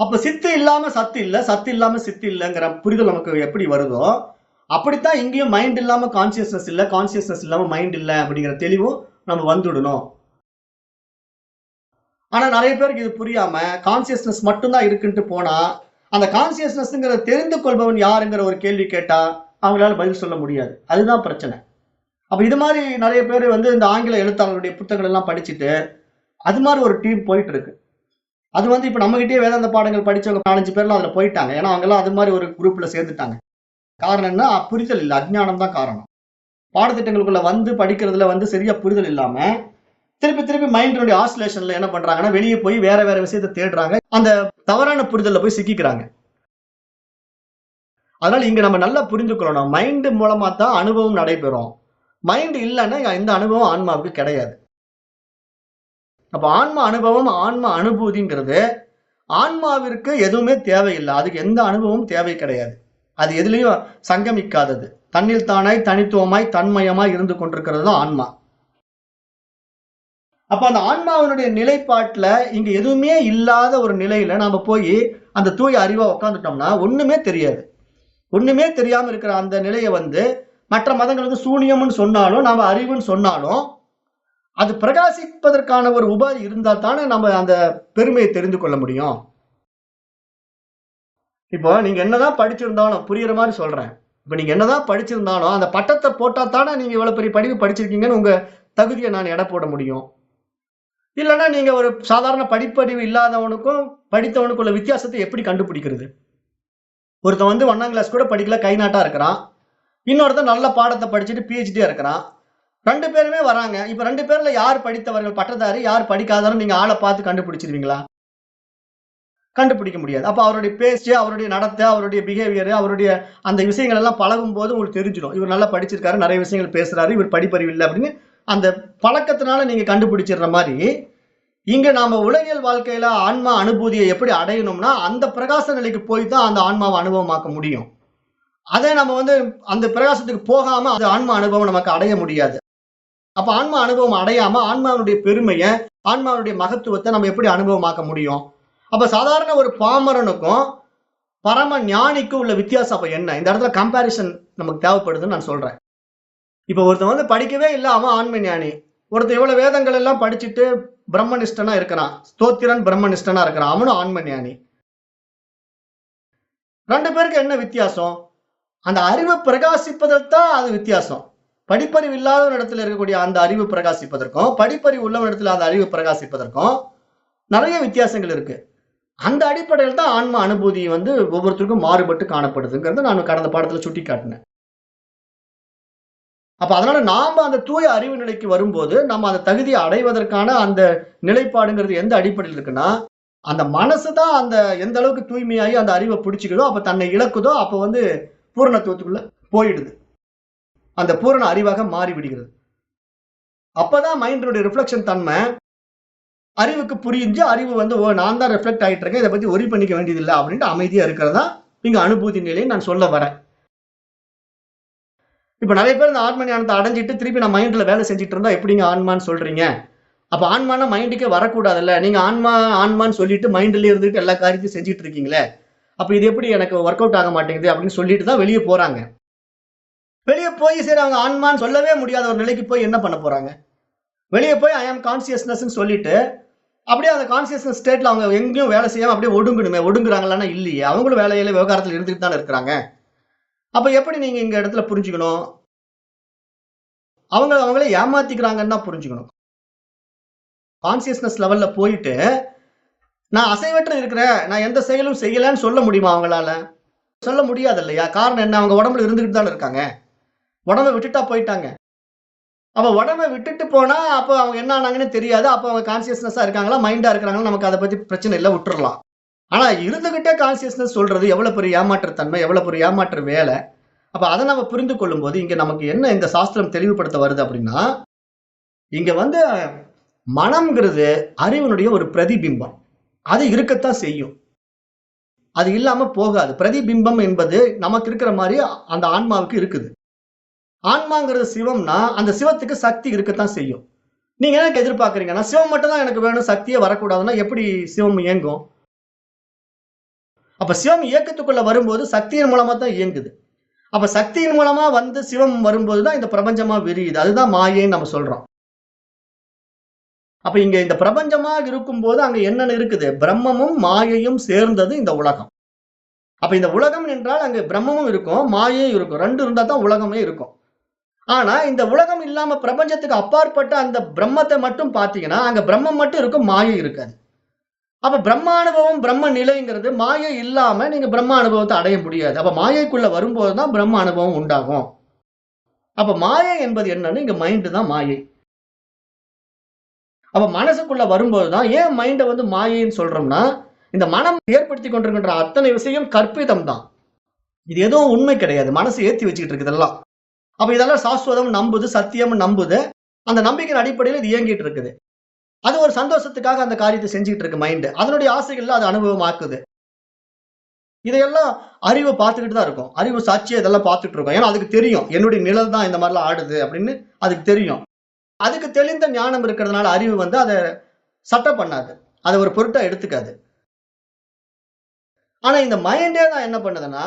அப்ப சித்து இல்லாம சத்து இல்ல, சத்து இல்லாம சித்து இல்லங்கிற புரிதல் நமக்கு எப்படி வருதோ, அப்படித்தான் இங்கேயும் மைண்ட் இல்லாம கான்ஷியஸ்னஸ் இல்ல, கான்ஷியஸ்னஸ் இல்லாம மைண்ட் இல்ல அப்படிங்கிற தெளிவும் நம்ம வந்துடணும். ஆனா நெறைய பேருக்கு இது புரியாம, கான்ஷியஸ்னஸ் மட்டும் தான் இருக்குன்ட்டு போனா, அந்த கான்ஷியஸ்னஸ்ங்கிறத தெரிந்து கொள்பவன் யாருங்கிற ஒரு கேள்வி கேட்டா, அவங்களால பதில் சொல்ல முடியாது. அதுதான் பிரச்சனை. அப்ப இது மாரி நெறைய பேரு வந்து இந்த ஆங்கில எழுத்தாளர்களுடைய புத்தகங்கள் எல்லாம் படிச்சுட்டு, அது மாரி ஒரு டீம் போயிட்டு இருக்கு. அது வந்து இப்ப நம்மகிட்டயே வேதாந்த பாடங்கள் படிச்சவங்க 4, 5 பேர்லாம் அதுல போயிட்டாங்க. ஏன்னா, அவங்கலாம் அது மாரி ஒரு குரூப்ல சேர்ந்துட்டாங்க. காரணம் என்ன? புரிதல் இல்ல. அஞ்ஞானம் தான் காரணம். பாடத்திட்டங்களுக்குள்ள வந்து படிக்கிறதுல வந்து சரியா புரிதல் இல்லாம, திருப்பி திருப்பி மைண்டினுடைய ஆசிலேஷன்ல என்ன பண்றாங்கன்னா, வெளிய போய் வேற வேற விஷயத்த தேடுறாங்க. அந்த தவறான புரிதல்ல போய் சிக்கிக்கிறாங்க. அதனால இங்க நம்ம நல்லா புரிந்து கொள்ளணும். மைண்ட் மூலமா தான் அனுபவம் நடைபெறும். மைண்ட் இல்லன்னா எந்த அனுபவம் ஆன்மாவுக்கு கிடையாது. அப்ப ஆன்ம அனுபவம், ஆன்ம அனுபூதிங்கிறது ஆன்மாவிற்கு எதுவுமே தேவையில்ல. அதுக்கு எந்த அனுபவமும் தேவை கிடையாது. அது எதுலயும் சங்கமிக்காதது. தன்னில் தானாய், தனித்துவமாய், தன்மயமாய் இருந்து கொண்டிருக்கிறது தான் ஆன்மா. அப்ப அந்த ஆன்மாவினுடைய நிலைப்பாட்டுல இங்க எதுவுமே இல்லாத ஒரு நிலையில நாம போயி அந்த தூய அறிவா உட்கார்ந்துட்டோம்னா ஒண்ணுமே தெரியாது. ஒண்ணுமே தெரியாம இருக்கிற அந்த நிலைய வந்து மற்ற மதங்கள் வந்து சூனியம்னு சொன்னாலும், நாம அறிவுன்னு சொன்னாலும், அது பிரகாசிப்பதற்கான ஒரு உபாதி இருந்தா தானே நம்ம அந்த பெருமையை தெரிந்து கொள்ள முடியும். இப்போ நீங்க என்னதான் படிச்சிருந்தாலும் புரியிற மாரி சொல்றேன். இப்ப நீங்க என்னதான் படிச்சிருந்தாலும், அந்த பட்டத்த போட்டா தானே நீங்க இவ்வளவு பெரிய படிப்பு படிச்சிருக்கீங்கன்னு உங்க தகுதிய நான் எடை போட முடியும். இல்லன்னா நீங்க ஒரு சாதாரண படிப்பறிவு இல்லாதவனுக்கும், படித்தவனுக்கும் உள்ள வித்தியாசத்த எப்படி கண்டுபிடிக்கிறது? ஒருத்தன் வந்து 1ஆம் கிளாஸ் கூட படிக்கல, கை நாட்டா இருக்கிறான். இன்னொருத்தன் நல்ல பாடத்த படிச்சுட்டு பிஹெச்டியா இருக்கிறான். 2 பேருமே வராங்க. இப்ப 2 பேர்ல யார் படித்தவர்கள் பட்டதாரி, யார் படிக்காதவர்ன்னு நீங்க ஆள பார்த்து கண்டுபிடிச்சிருவீங்களா? கண்டுபிடிக்க முடியாது. அப்ப அவருடைய பேச்சு, அவருடைய நடத்தை, அவருடைய பிஹேவியர், அவருடைய அந்த விஷயங்கள் எல்லாம் பழகும்போது உங்களுக்கு தெரிஞ்சிரும். இவர் நல்லா படிச்சிருக்காரு, நெறைய விஷயங்கள் பேசுறாரு, இவர் படிப்பறிவு இல்ல அப்படின்னு அந்த பழக்கத்தினால நீங்க கண்டுபிடிச்சிடுற மாரி, இங்க நாம உலகியல் வாழ்க்கையில ஆன்மா அனுபூதிய எப்படி அடையணும்னா, அந்த பிரகாச நிலைக்கு போய் தான் அந்த ஆன்மாவ அனுபவமாக்க முடியும். அதே நம்ம வந்து அந்த பிரகாசத்துக்கு போகாம அது ஆன்ம அனுபவம் நமக்கு அடைய முடியாது. அப்ப ஆன்மா அனுபவம் அடையாம ஆன்மாவுடைய பெருமையை, ஆன்மாவுடைய மகத்துவத்தை நம்ம எப்படி அனுபவமாக்க முடியும்? அப்ப சாதாரண ஒரு பாமரனுக்கும் பரம ஞானிக்கும் உள்ள வித்தியாசம் அப்ப என்ன? இந்த இடத்துல கம்பேரிசன் நமக்கு தேவைப்படுதுன்னு நான் சொல்றேன். இப்ப ஒருத்தன் வந்து படிக்கவே இல்ல, அவன் ஆன்ம ஞானி. ஒருத்தன் இவ்வளவு வேதங்கள் எல்லாம் படிச்சுட்டு பிரம்மனிஷ்டனா இருக்கிறான், ஸ்தோத்திரன் பிரம்மனிஷ்டனா இருக்கிறான், அவனும் ஆன்ம ஞானி. 2 பேருக்கு என்ன வித்தியாசம்? அந்த அறிவை பிரகாசிப்பதில் தான் அது வித்தியாசம். படிப்பறிவு இல்லாத இடத்துல இருக்கக்கூடிய அந்த அறிவு பிரகாசிப்பதற்கும், படிப்பறிவு உள்ளவன் இடத்துல அந்த அறிவு பிரகாசிப்பதற்கும் நிறைய வித்தியாசங்கள் இருக்கு. அந்த அடிப்படையில் தான் ஆன்ம அனுபூதி வந்து ஒவ்வொருத்தருக்கும் மாறுபட்டு காணப்படுதுங்கிறத நான் கடந்த பாடத்துல சுட்டிக்காட்டினேன். அப்ப அதனால நாம அந்த தூய அறிவு நிலைக்கு வரும்போது, நம்ம அந்த தகுதியை அடைவதற்கான அந்த நிலைப்பாடுங்கிறது எந்த அடிப்படையில் இருக்குன்னா, அந்த மனசு தான் அந்த எந்த அளவுக்கு தூய்மையாகி அந்த அறிவை பிடிச்சுக்குதோ, அப்ப தன்னை இழக்குதோ, அப்ப வந்து பூரணத்துவத்துக்குள்ள போயிடுது. அந்த பூரண அறிவாக மாறி விடுகிறது. அப்பதான் மைண்டினுடைய ரிஃப்ளெக்ஷன் தன்மை அறிவுக்கு புரிஞ்சு, அறிவு வந்து ஓ நான் தான் ரிஃப்ளெக்ட் ஆயிட்டு இருக்கேன், இதை பத்தி ஒரி பண்ணிக்க வேண்டியதில்லை அப்படின்ட்டு அமைதியா இருக்கிறதா இங்க அனுபூதி நிலையை நான் சொல்ல வரேன். இப்ப நிறைய பேர் இந்த ஆன்ம ஞானத்தை அடைஞ்சிட்டு திருப்பி நான் மைண்ட்ல வேலை செஞ்சுட்டு இருந்தா எப்படிங்க ஆன்மான்னு சொல்றீங்க? அப்ப ஆன்மானா மைண்டுக்கே வரக்கூடாதுல்ல. நீங்க ஆன்மா ஆன்மான்னு சொல்லிட்டு மைண்ட்லயே இருந்துட்டு எல்லா காரியத்தையும் செஞ்சுட்டு இருக்கீங்களே. அப்ப இது எப்படி எனக்கு ஒர்க் அவுட் ஆக மாட்டேங்குது அப்படின்னு சொல்லிட்டு தான் வெளியே போறாங்க. வெளியே போய் சரி அவங்க ஆன்மான்னு சொல்லவே முடியாத ஒரு நிலைக்கு போய் என்ன பண்ண போறாங்க? வெளியே போய் ஐ ஆம் கான்சியஸ்னஸ் சொல்லிட்டு அப்படியே அந்த கான்சியஸ்னஸ் ஸ்டேட்ல அவங்க எங்கேயும் வேலை செய்யாம அப்படியே ஒடுங்கணுமே. ஒடுங்குறாங்களான்னா இல்லையே. அவங்களும் வேலையில விவகாரத்துல இருந்துட்டு தானே இருக்கிறாங்க. அப்ப எப்படி நீங்க இங்க இடத்துல புரிஞ்சுக்கணும்? அவங்களே ஏமாத்திக்கிறாங்கன்னு தான் புரிஞ்சுக்கணும். கான்சியஸ்னஸ் லெவல்ல போயிட்டு நான் அசைவற்று இருக்கிறேன், நான் எந்த செயலும் செய்யலன்னு சொல்ல முடியுமா அவங்களால? சொல்ல முடியாது இல்லையா? காரணம் என்ன? அவங்க உடம்புல இருந்துகிட்டு தானே இருக்காங்க. உடம்ப விட்டுட்டா போயிட்டாங்க. அப்ப உடம்ப விட்டுட்டு போனா அப்ப அவங்க என்ன ஆனாங்கன்னு தெரியாது. அப்ப அவங்க கான்சியஸ்னஸா இருக்காங்களா, மைண்டா இருக்கிறாங்களா நமக்கு அதை பத்தி பிரச்சனை இல்ல, விட்டுறலாம். ஆனா இருந்துகிட்டே கான்சியஸ்னஸ் சொல்றது எவ்வளவு பெரிய ஏமாற்றுத்தன்மை, எவ்வளவு பெரிய ஏமாற்று வேலை. அப்ப அதை நம்ம புரிந்து கொள்ளும்போது இங்க நமக்கு என்ன இந்த சாஸ்திரம் தெளிவுபடுத்த வருது அப்படின்னா, இங்க வந்து மனம்ங்கிறது அறிவினுடைய ஒரு பிரதிபிம்பம். அது இருக்கத்தான் செய்யும். அது இல்லாம போகாது. பிரதிபிம்பம் என்பது நமக்கு இருக்கிற மாதிரி அந்த ஆன்மாவுக்கு இருக்குது. ஆன்மாங்கிறது சிவம்னா அந்த சிவத்துக்கு சக்தி இருக்கத்தான் செய்யும். நீங்க எனக்கு எதிர்பார்க்கறீங்கன்னா சிவம் மட்டும் தான் எனக்கு வேணும், சக்தியே வரக்கூடாதுன்னா எப்படி சிவம் இயங்கும்? அப்ப சிவம் இயக்கத்துக்குள்ள வரும்போது சக்தியின் மூலமா தான் இயங்குது. அப்ப சக்தியின் மூலமா வந்து சிவம் வரும்போதுதான் இந்த பிரபஞ்சமா விரியுது. அதுதான் மாயைன்னு நம்ம சொல்றோம். அப்ப இங்க இந்த பிரபஞ்சமா இருக்கும்போது அங்க என்னென்ன இருக்குது? பிரம்மமும் மாயையும் சேர்ந்தது இந்த உலகம். அப்ப இந்த உலகம் என்றால் அங்க பிரம்மமும் இருக்கும், மாயையும் இருக்கும். 2 இருந்தா தான் உலகமே இருக்கும். ஆனா இந்த உலகம் இல்லாம பிரபஞ்சத்துக்கு அப்பாற்பட்ட அந்த பிரம்மத்தை மட்டும் பார்த்தீங்கன்னா, அங்க பிரம்மம் மட்டும் இருக்கும், மாயை இருக்காது. அப்ப பிரம்மானுபவம், பிரம்ம நிலைங்கிறது மாயை இல்லாம நீங்க பிரம்ம அனுபவத்தை அடைய முடியாது. அப்ப மாயைக்குள்ள வரும்போது தான் பிரம்ம அனுபவம் உண்டாகும். அப்ப மாயை என்பது என்னன்னு இங்க மைண்ட் தான் மாயை. அப்ப மனசுக்குள்ள வரும்போது தான் ஏன் மைண்ட வந்து மாயைன்னு சொல்றோம்னா, இந்த மனம் ஏற்படுத்திக் கொண்டிருக்கின்ற அத்தனை விஷயம் கற்பிதம் தான். இது எதுவும் உண்மை கிடையாது. மனசு ஏத்தி வச்சுக்கிட்டு இருக்கு இதெல்லாம். அப்ப இதெல்லாம் சாஸ்வதம் நம்புது, சத்தியம் நம்புது. அந்த நம்பிக்கையின் அடிப்படையில இது இயங்கிட்டு இருக்குது. அது ஒரு சந்தோஷத்துக்காக அந்த காரியத்தை செஞ்சுட்டு இருக்கு மைண்ட். அதனுடைய ஆசைகள்ல அது அனுபவமாக்குது. இதையெல்லாம் அறிவு பார்த்துக்கிட்டு தான் இருக்கும். அறிவு சாட்சியா இதெல்லாம் பார்த்துட்டு இருக்கும். ஏன்னா அதுக்கு தெரியும். என்னுடைய நிழல் தான் இந்த மாதிரிலாம் ஆடுது அப்படின்னு அதுக்கு தெரியும். அதுக்கு தெளிந்த ஞானம் இருக்கிறதுனால அறிவு வந்து அதை சட்டை பண்ணாது. அதை ஒரு பொருட்டா எடுத்துக்காது. ஆனா இந்த மைண்டே தான் என்ன பண்ணுதுன்னா,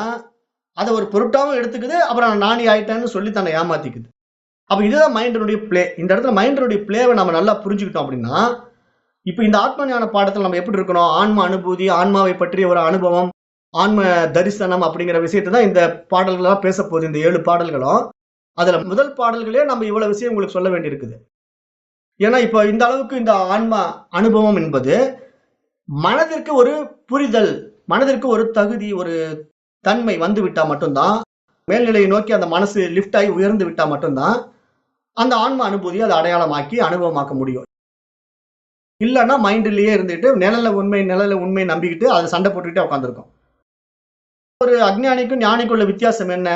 அதை ஒரு பொருட்டாவும் எடுத்துக்குது. அப்புறம் நான் ஞானி ஆயிட்டேன்னு சொல்லி தன்னை ஏமாத்திக்குது. அப்ப இதுதான் மைண்டினுடைய பிளே. இந்த இடத்துல மைண்டினுடைய பிளேவை நம்ம நல்லா புரிஞ்சுக்கிட்டோம் அப்படின்னா, இப்ப இந்த ஆத்ம ஞான பாடத்துல நம்ம எப்படி இருக்கணும்? ஆன்ம அனுபூதி, ஆன்மாவை பற்றிய ஒரு அனுபவம், ஆன்ம தரிசனம் அப்படிங்கிற விஷயத்தை தான் இந்த பாடல்களெல்லாம் பேச போகுது. இந்த 7 பாடல்களும். அதுல முதல் பாடல்களே நம்ம இவ்வளவு விஷயம் உங்களுக்கு சொல்ல வேண்டியிருக்குது. ஏன்னா இப்ப இந்த அளவுக்கு இந்த ஆன்மா அனுபவம் என்பது மனதிற்கு ஒரு புரிதல், மனதிற்கு ஒரு தகுதி, ஒரு தன்மை வந்து விட்டா மட்டும்தான், மேல்நிலையை நோக்கி அந்த மனசு லிஃப்ட் ஆகி உயர்ந்து விட்டா மட்டும்தான் அந்த ஆன்ம அனுபூதியை அதை அடையாளமாக்கி அனுபவமாக்க முடியும். இல்லைன்னா மைண்ட்லயே இருந்துட்டு நிழல்ல உண்மை நம்பிக்கிட்டு அதை சண்டை போட்டுக்கிட்டே உட்காந்துருக்கும். ஒரு அஞ்ஞானிக்கும் ஞானிக்கும் உள்ள வித்தியாசம் என்ன?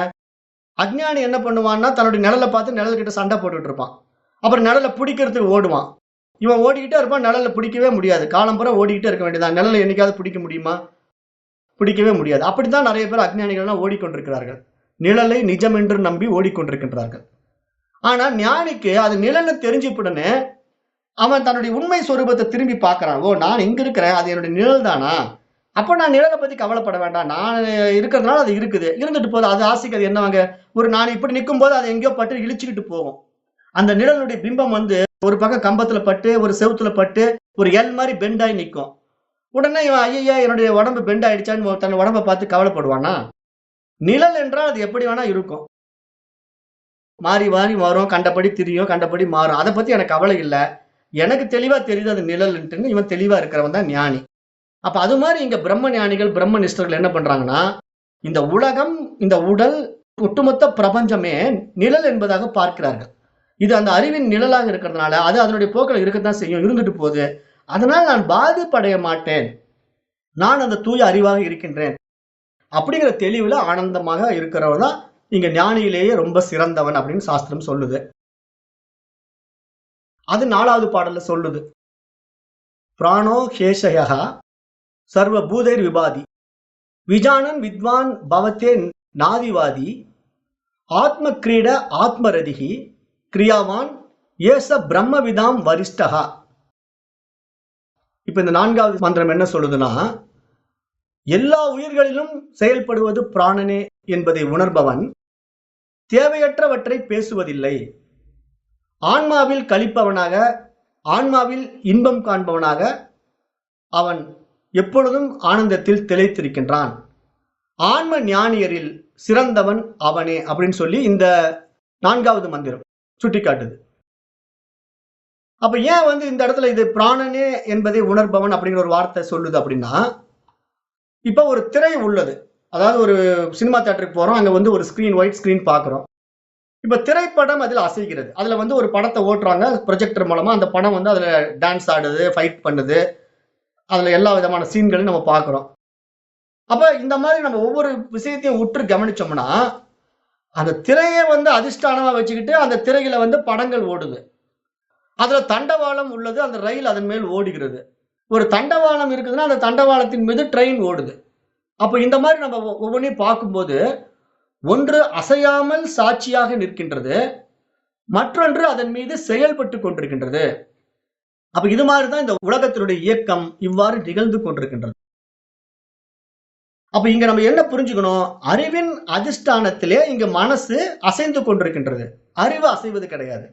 அஞ்ஞானி என்ன பண்ணுவான்னா தன்னுடைய நிழலை பார்த்து நிழல் கிட்ட சண்டை போட்டுட்டு இருப்பான். அப்புறம் நிழலை பிடிக்கிறதுக்கு ஓடுவான். இவன் ஓடிக்கிட்டே இருப்பான், நிழலை பிடிக்கவே முடியாது. காலம்புற ஓடிக்கிட்டே இருக்க வேண்டியதான். நிழலை என்னைக்காவது பிடிக்க முடியுமா? பிடிக்கவே முடியாது. அப்படித்தான் நிறைய பேர் அஞ்ஞானிகள்லாம் ஓடிக்கொண்டிருக்கிறார்கள். நிழலை நிஜம் என்று நம்பி ஓடிக்கொண்டிருக்கின்றார்கள். ஆனா ஞானிக்கு அது நிழல்னு தெரிஞ்ச அவன் தன்னுடைய உண்மை சொரூபத்தை திரும்பி பார்க்கிறான். ஓ! நான் இங்க இருக்கிறேன். அது என்னுடைய நிழல் தானா? அப்ப நான் நிழல பத்தி கவலைப்பட வேண்டாம். நான் இருக்கிறதுனால அது இருக்குது. இருந்துட்டு போகுது. அது ஆசைக்கு என்னவாங்க? நான் இப்படி நிக்கும்போது அது எங்கேயோ பட்டு இழுச்சுக்கிட்டு போகும். அந்த நிழலுடைய பிம்பம் ஒரு பக்கம் கம்பத்துல பட்டு, ஒரு செவுத்துல பட்டு, ஒரு எல் மாரி பெண்ட் ஆயி நிக்கும். உடனே இவன் ஐயய்ய! என்னுடைய உடம்பு பெண்ட் ஆயிடுச்சான்னு தன் உடம்ப பார்த்து கவலைப்படுவானா? நிழல் என்றால் அது எப்படி வேணா இருக்கும். மாறி மாறி வரும். கண்டபடி திரியும். கண்டபடி மாறும். அத பத்தி எனக்கு கவலை இல்ல. எனக்கு தெளிவா தெரியுது அது நிழல்ன்ட்டுன்னு இவன் தெளிவா இருக்கிறவன் தான் ஞானி. அப்ப அது மாரி இங்க பிரம்ம ஞானிகள், பிரம்ம நிஷ்டர்கள் என்ன பண்றாங்கன்னா, இந்த உலகம், இந்த உடல், ஒட்டுமொத்த பிரபஞ்சமே நிழல் என்பதாக பார்க்கிறார்கள். இது அந்த அறிவின் நிழலாக இருக்கிறதுனால, அது அதனுடைய போக்குல இருக்கத்தான் செய்யும். இருந்துட்டு போகுது. அதனால் நான் பாதிப்படைய மாட்டேன். நான் அந்த தூய அறிவாக இருக்கின்றேன். அப்படிங்கிற தெளிவுல ஆனந்தமாக இருக்கிறவன் தான் இங்க ஞானியிலேயே ரொம்ப சிறந்தவன் அப்படின்னு சாஸ்திரம் சொல்லுது. அது 4வது பாடல்ல சொல்லுது. பிராணோ ஹேஷயः சர்வ பூதைர் விபாதி. விஜானன் வித்வான் பவத்தே நாதிவாதி. ஆத்ம கிரீட ஆத்மரதிஹி கிரியாவான் ஏச பிரம்மவிதாம் வரிஷ்டஹா. இப்ப இந்த 4வது மந்திரம் என்ன சொல்லுதுன்னா, எல்லா உயிர்களிலும் செயல்படுவது பிராணனே என்பதை உணர்பவன் தேவையற்றவற்றை பேசுவதில்லை. ஆன்மாவில் களிப்பவனாக, ஆன்மாவில் இன்பம் காண்பவனாக அவன் எப்பொழுதும் ஆனந்தத்தில் திளைத்திருக்கின்றான். ஆன்ம ஞானியரில் சிறந்தவன் அவனே அப்படின்னு சொல்லி இந்த 4வது மந்திரம் சுட்டிக்காட்டுது. அப்ப ஏன் இந்த இடத்துல இது பிராணனே என்பதை உணர்பவன் அப்படிங்கிற ஒரு வார்த்தை சொல்லுது அப்படின்னா, இப்ப ஒரு திரை உள்ளது. அதாவது ஒரு சினிமா தியேட்டருக்கு போறோம். அங்க ஒரு ஸ்கிரீன், ஒயிட் ஸ்கிரீன் பார்க்கிறோம். இப்ப திரைப்படம் அதில் அசைகிறது. அதுல ஒரு படத்தை ஓட்டுறாங்க ப்ரொஜெக்டர் மூலமா. அந்த படம் அதுல டான்ஸ் ஆடுது, ஃபைட் பண்ணுது. அதுல எல்லா விதமான சீன்களையும் நம்ம பார்க்கிறோம். அப்ப இந்த மாதிரி நம்ம ஒவ்வொரு விஷயத்தையும் உற்று கவனிச்சோம்னா, அந்த திரையை அதிஷ்டானமா வச்சுக்கிட்டு அந்த திரையில படங்கள் ஓடுது. அதுல தண்டவாளம் உள்ளது. அந்த ரயில் அதன் மேல் ஓடுகிறது. ஒரு தண்டவாளம் இருக்குதுன்னா, அந்த தண்டவாளத்தின் மீது ட்ரெயின் ஓடுது. அப்ப இந்த மாதிரி நம்ம ஒவ்வொன்றையும் பார்க்கும்போது, ஒன்று அசையாமல் சாட்சியாக நிற்கின்றது. மற்றொன்று அதன் மீது செயல்பட்டு கொண்டிருக்கின்றது. அப்ப இது மாதிரி தான் இந்த உலகத்தினுடைய இயக்கம் இவ்வாறு நிகழ்ந்து கொண்டிருக்கின்றது. அப்ப இங்க நம்ம என்ன புரிஞ்சுக்கணும்? அறிவின் அதிஷ்டானத்திலே இங்க மனசு அசைந்து கொண்டிருக்கின்றது. அறிவு அசைவது கிடையாது.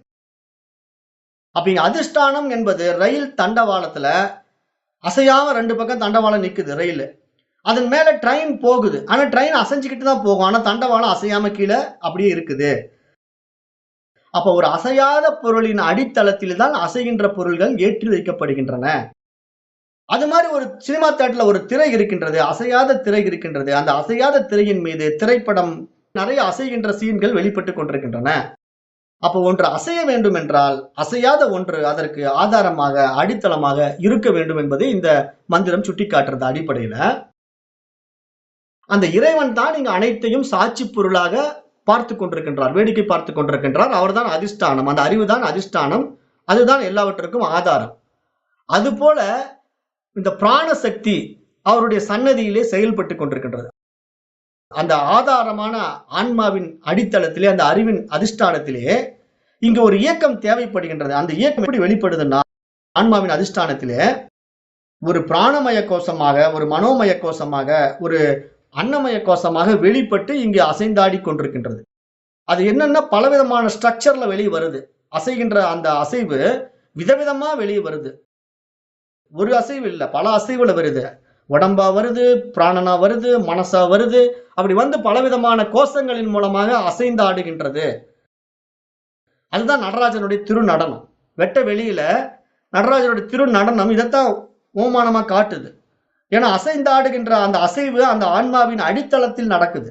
அப்ப இங்க அதிஷ்டானம் என்பது ரயில் தண்டவாளத்துல அசையாம 2 பக்கம் தண்டவாளம் நிக்குது ரயில். அதன் மேல ட்ரெயின் போகுது. ஆனா ட்ரெயின் அசைஞ்சுக்கிட்டு தான் போகும். ஆனா தண்டவாளம் அசையாம கீழ அப்படியே இருக்குது. அப்ப ஒரு அசையாத பொருளின் அடித்தளத்தில் தான் அசைகின்ற பொருள்கள் ஏற்றி வைக்கப்படுகின்றன. அது மாதிரி ஒரு சினிமா தியேட்டர்ல ஒரு திரை இருக்கின்றது. அசையாத திரை இருக்கின்றது. அந்த அசையாத திரையின் மீது திரைப்படம் நிறைய அசைகின்ற சீன்கள் வெளிப்பட்டுக் கொண்டிருக்கின்றன. அப்ப ஒன்று அசைய வேண்டும் என்றால், அசையாத ஒன்று அதற்கு ஆதாரமாக, அடித்தளமாக இருக்க வேண்டும் என்பதை இந்த மந்திரம் சுட்டிக்காட்டுறது அடிப்படையில. அந்த இறைவன் தான் இங்கு அனைத்தையும் சாட்சி பொருளாக பார்த்துக் கொண்டிருக்கின்றார். வேடிக்கை பார்த்துக் கொண்டிருக்கின்றார். அவர்தான் அதிஷ்டானம். அந்த அறிவுதான் அதிஷ்டானம். அதுதான் எல்லாவற்றுக்கும் ஆதாரம். அதுபோல இந்த பிராண சக்தி அவருடைய சன்னதியிலே செயல்பட்டுக் கொண்டிருக்கின்றது. அந்த ஆதாரமான ஆன்மாவின் அடித்தளத்திலே, அந்த அறிவின் அதிஷ்டானத்திலே இங்கு ஒரு இயக்கம் தேவைப்படுகின்றது. அந்த இயக்கம் எப்படி வெளிப்படுதுன்னா, ஆன்மாவின் அதிஷ்டானத்திலே ஒரு பிராணமய கோஷமாக, ஒரு மனோமய கோஷமாக, ஒரு அன்னமய கோஷமாக வெளிப்பட்டு இங்கு அசைந்தாடி கொண்டிருக்கின்றது. அது என்னன்னா பலவிதமான ஸ்ட்ரக்சர்ல வெளியே வருது. அசைகின்ற அந்த அசைவு விதவிதமா வெளியே வருது. ஒரு அசைவு இல்ல, பல அசைவுல வருது. உடம்பா வருது, பிராணனா வருது, மனசா வருது. அப்படி பலவிதமான கோஷங்களின் மூலமாக அசைந்து ஆடுகின்றது. அதுதான் நடராஜனுடைய திருநடனம். வெட்ட வெளியில நடராஜனுடைய திருநடனம் இதைத்தான் ஓமானமா காட்டுது. ஏன்னா அசைந்து ஆடுகின்ற அந்த அசைவு அந்த ஆன்மாவின் அடித்தளத்தில் நடக்குது.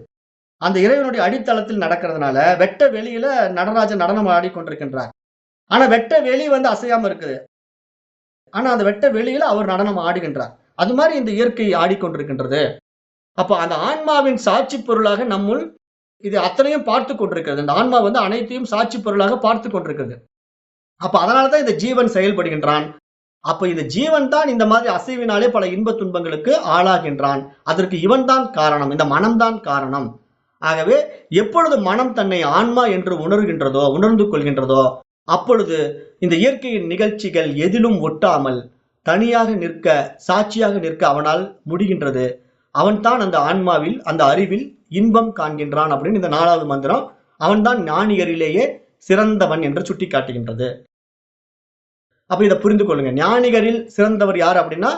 அந்த இறைவனுடைய அடித்தளத்தில் நடக்கிறதுனால வெட்ட வெளியில நடராஜன் நடனம் ஆடிக்கொண்டிருக்கின்றார். ஆனா வெட்ட வெளி அசையாம இருக்குது. ஆனா அந்த வெட்ட வெளியில அவர் நடனம் ஆடுகின்றார். அது மாதிரி இந்த இயற்கை ஆடிக்கொண்டிருக்கின்றது. அப்ப அந்த ஆன்மாவின் சாட்சி பொருளாக நம்முள் இது அத்தனையும் பார்த்து கொண்டிருக்கிறது. இந்த ஆன்மா அனைத்தையும் சாட்சி பொருளாக பார்த்து கொண்டிருக்கிறது. அப்ப அதனாலதான் இந்த ஜீவன் செயல்படுகின்றான். அப்ப இந்த ஜீவன் தான் இந்த மாதிரி அசைவினாலே பல இன்ப துன்பங்களுக்கு ஆளாகின்றான். அதற்கு இவன் தான் காரணம். இந்த மனம்தான் காரணம். ஆகவே எப்பொழுது மனம் தன்னை ஆன்மா என்று உணர்ந்து கொள்கின்றதோ அப்பொழுது இந்த இயற்கையின் நிகழ்ச்சிகள் எதிலும் ஒட்டாமல் தனியாக நிற்க, சாட்சியாக நிற்க அவனால் முடிகின்றது. அவன்தான் அந்த ஆன்மாவில், அந்த அறிவில் இன்பம் காண்கின்றான் அப்படின்னு இந்த 4வது மந்திரம் அவன்தான் ஞானிகரிலேயே சிறந்தவன் என்று சுட்டி காட்டுகின்றது. அப்ப இதை புரிந்து கொள்ளுங்க. ஞானிகரில் சிறந்தவர் யார் அப்படின்னா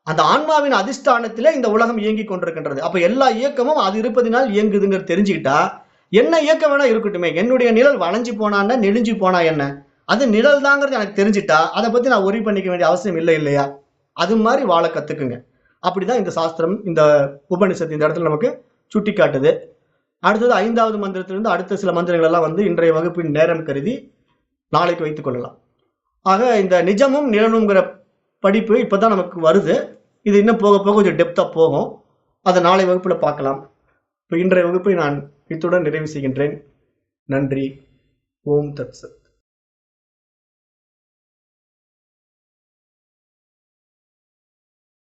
அந்த ஆன்மாவின் அதிஷ்டானத்திலே இந்த உலகம் இயங்கி கொண்டிருக்கின்றது. அப்ப எல்லா இயக்கமும் அது இருப்பதினால் இயங்குதுங்கிறது தெரிஞ்சுக்கிட்டா என்ன இயக்கம் வேணா இருக்கட்டுமே, என்னுடைய நிழல் வளைஞ்சு போனான்னா நெளிஞ்சு போனா என்ன, அது நிழல் தாங்கிறது எனக்கு தெரிஞ்சுட்டா அதை பத்தி நான் ஒரி பண்ணிக்க வேண்டிய அவசியம் இல்லை இல்லையா? அது மாதிரி வாழ கத்துக்குங்க. அப்படிதான் இந்த சாஸ்திரம், இந்த உபனிஷத்து இந்த இடத்துல நமக்கு சுட்டி காட்டுது. அடுத்தது 5வது மந்திரத்திலிருந்து அடுத்த சில மந்திரங்கள் எல்லாம் இன்றைய வகுப்பின் நேரம் கருதி நாளைக்கு வைத்துக் கொள்ளலாம். ஆக இந்த நிஜமும் நிழலுங்கிற படிப்பு இப்பதான் நமக்கு வருது. இது இன்னும் போக போக கொஞ்சம் டெப்தா போகும். அதை நாளை வகுப்புல பார்க்கலாம். இப்போ இன்றைய வகுப்பை நான் இத்துடன் நிறைவு செய்கின்றேன். நன்றி. ஓம் தத்சத்.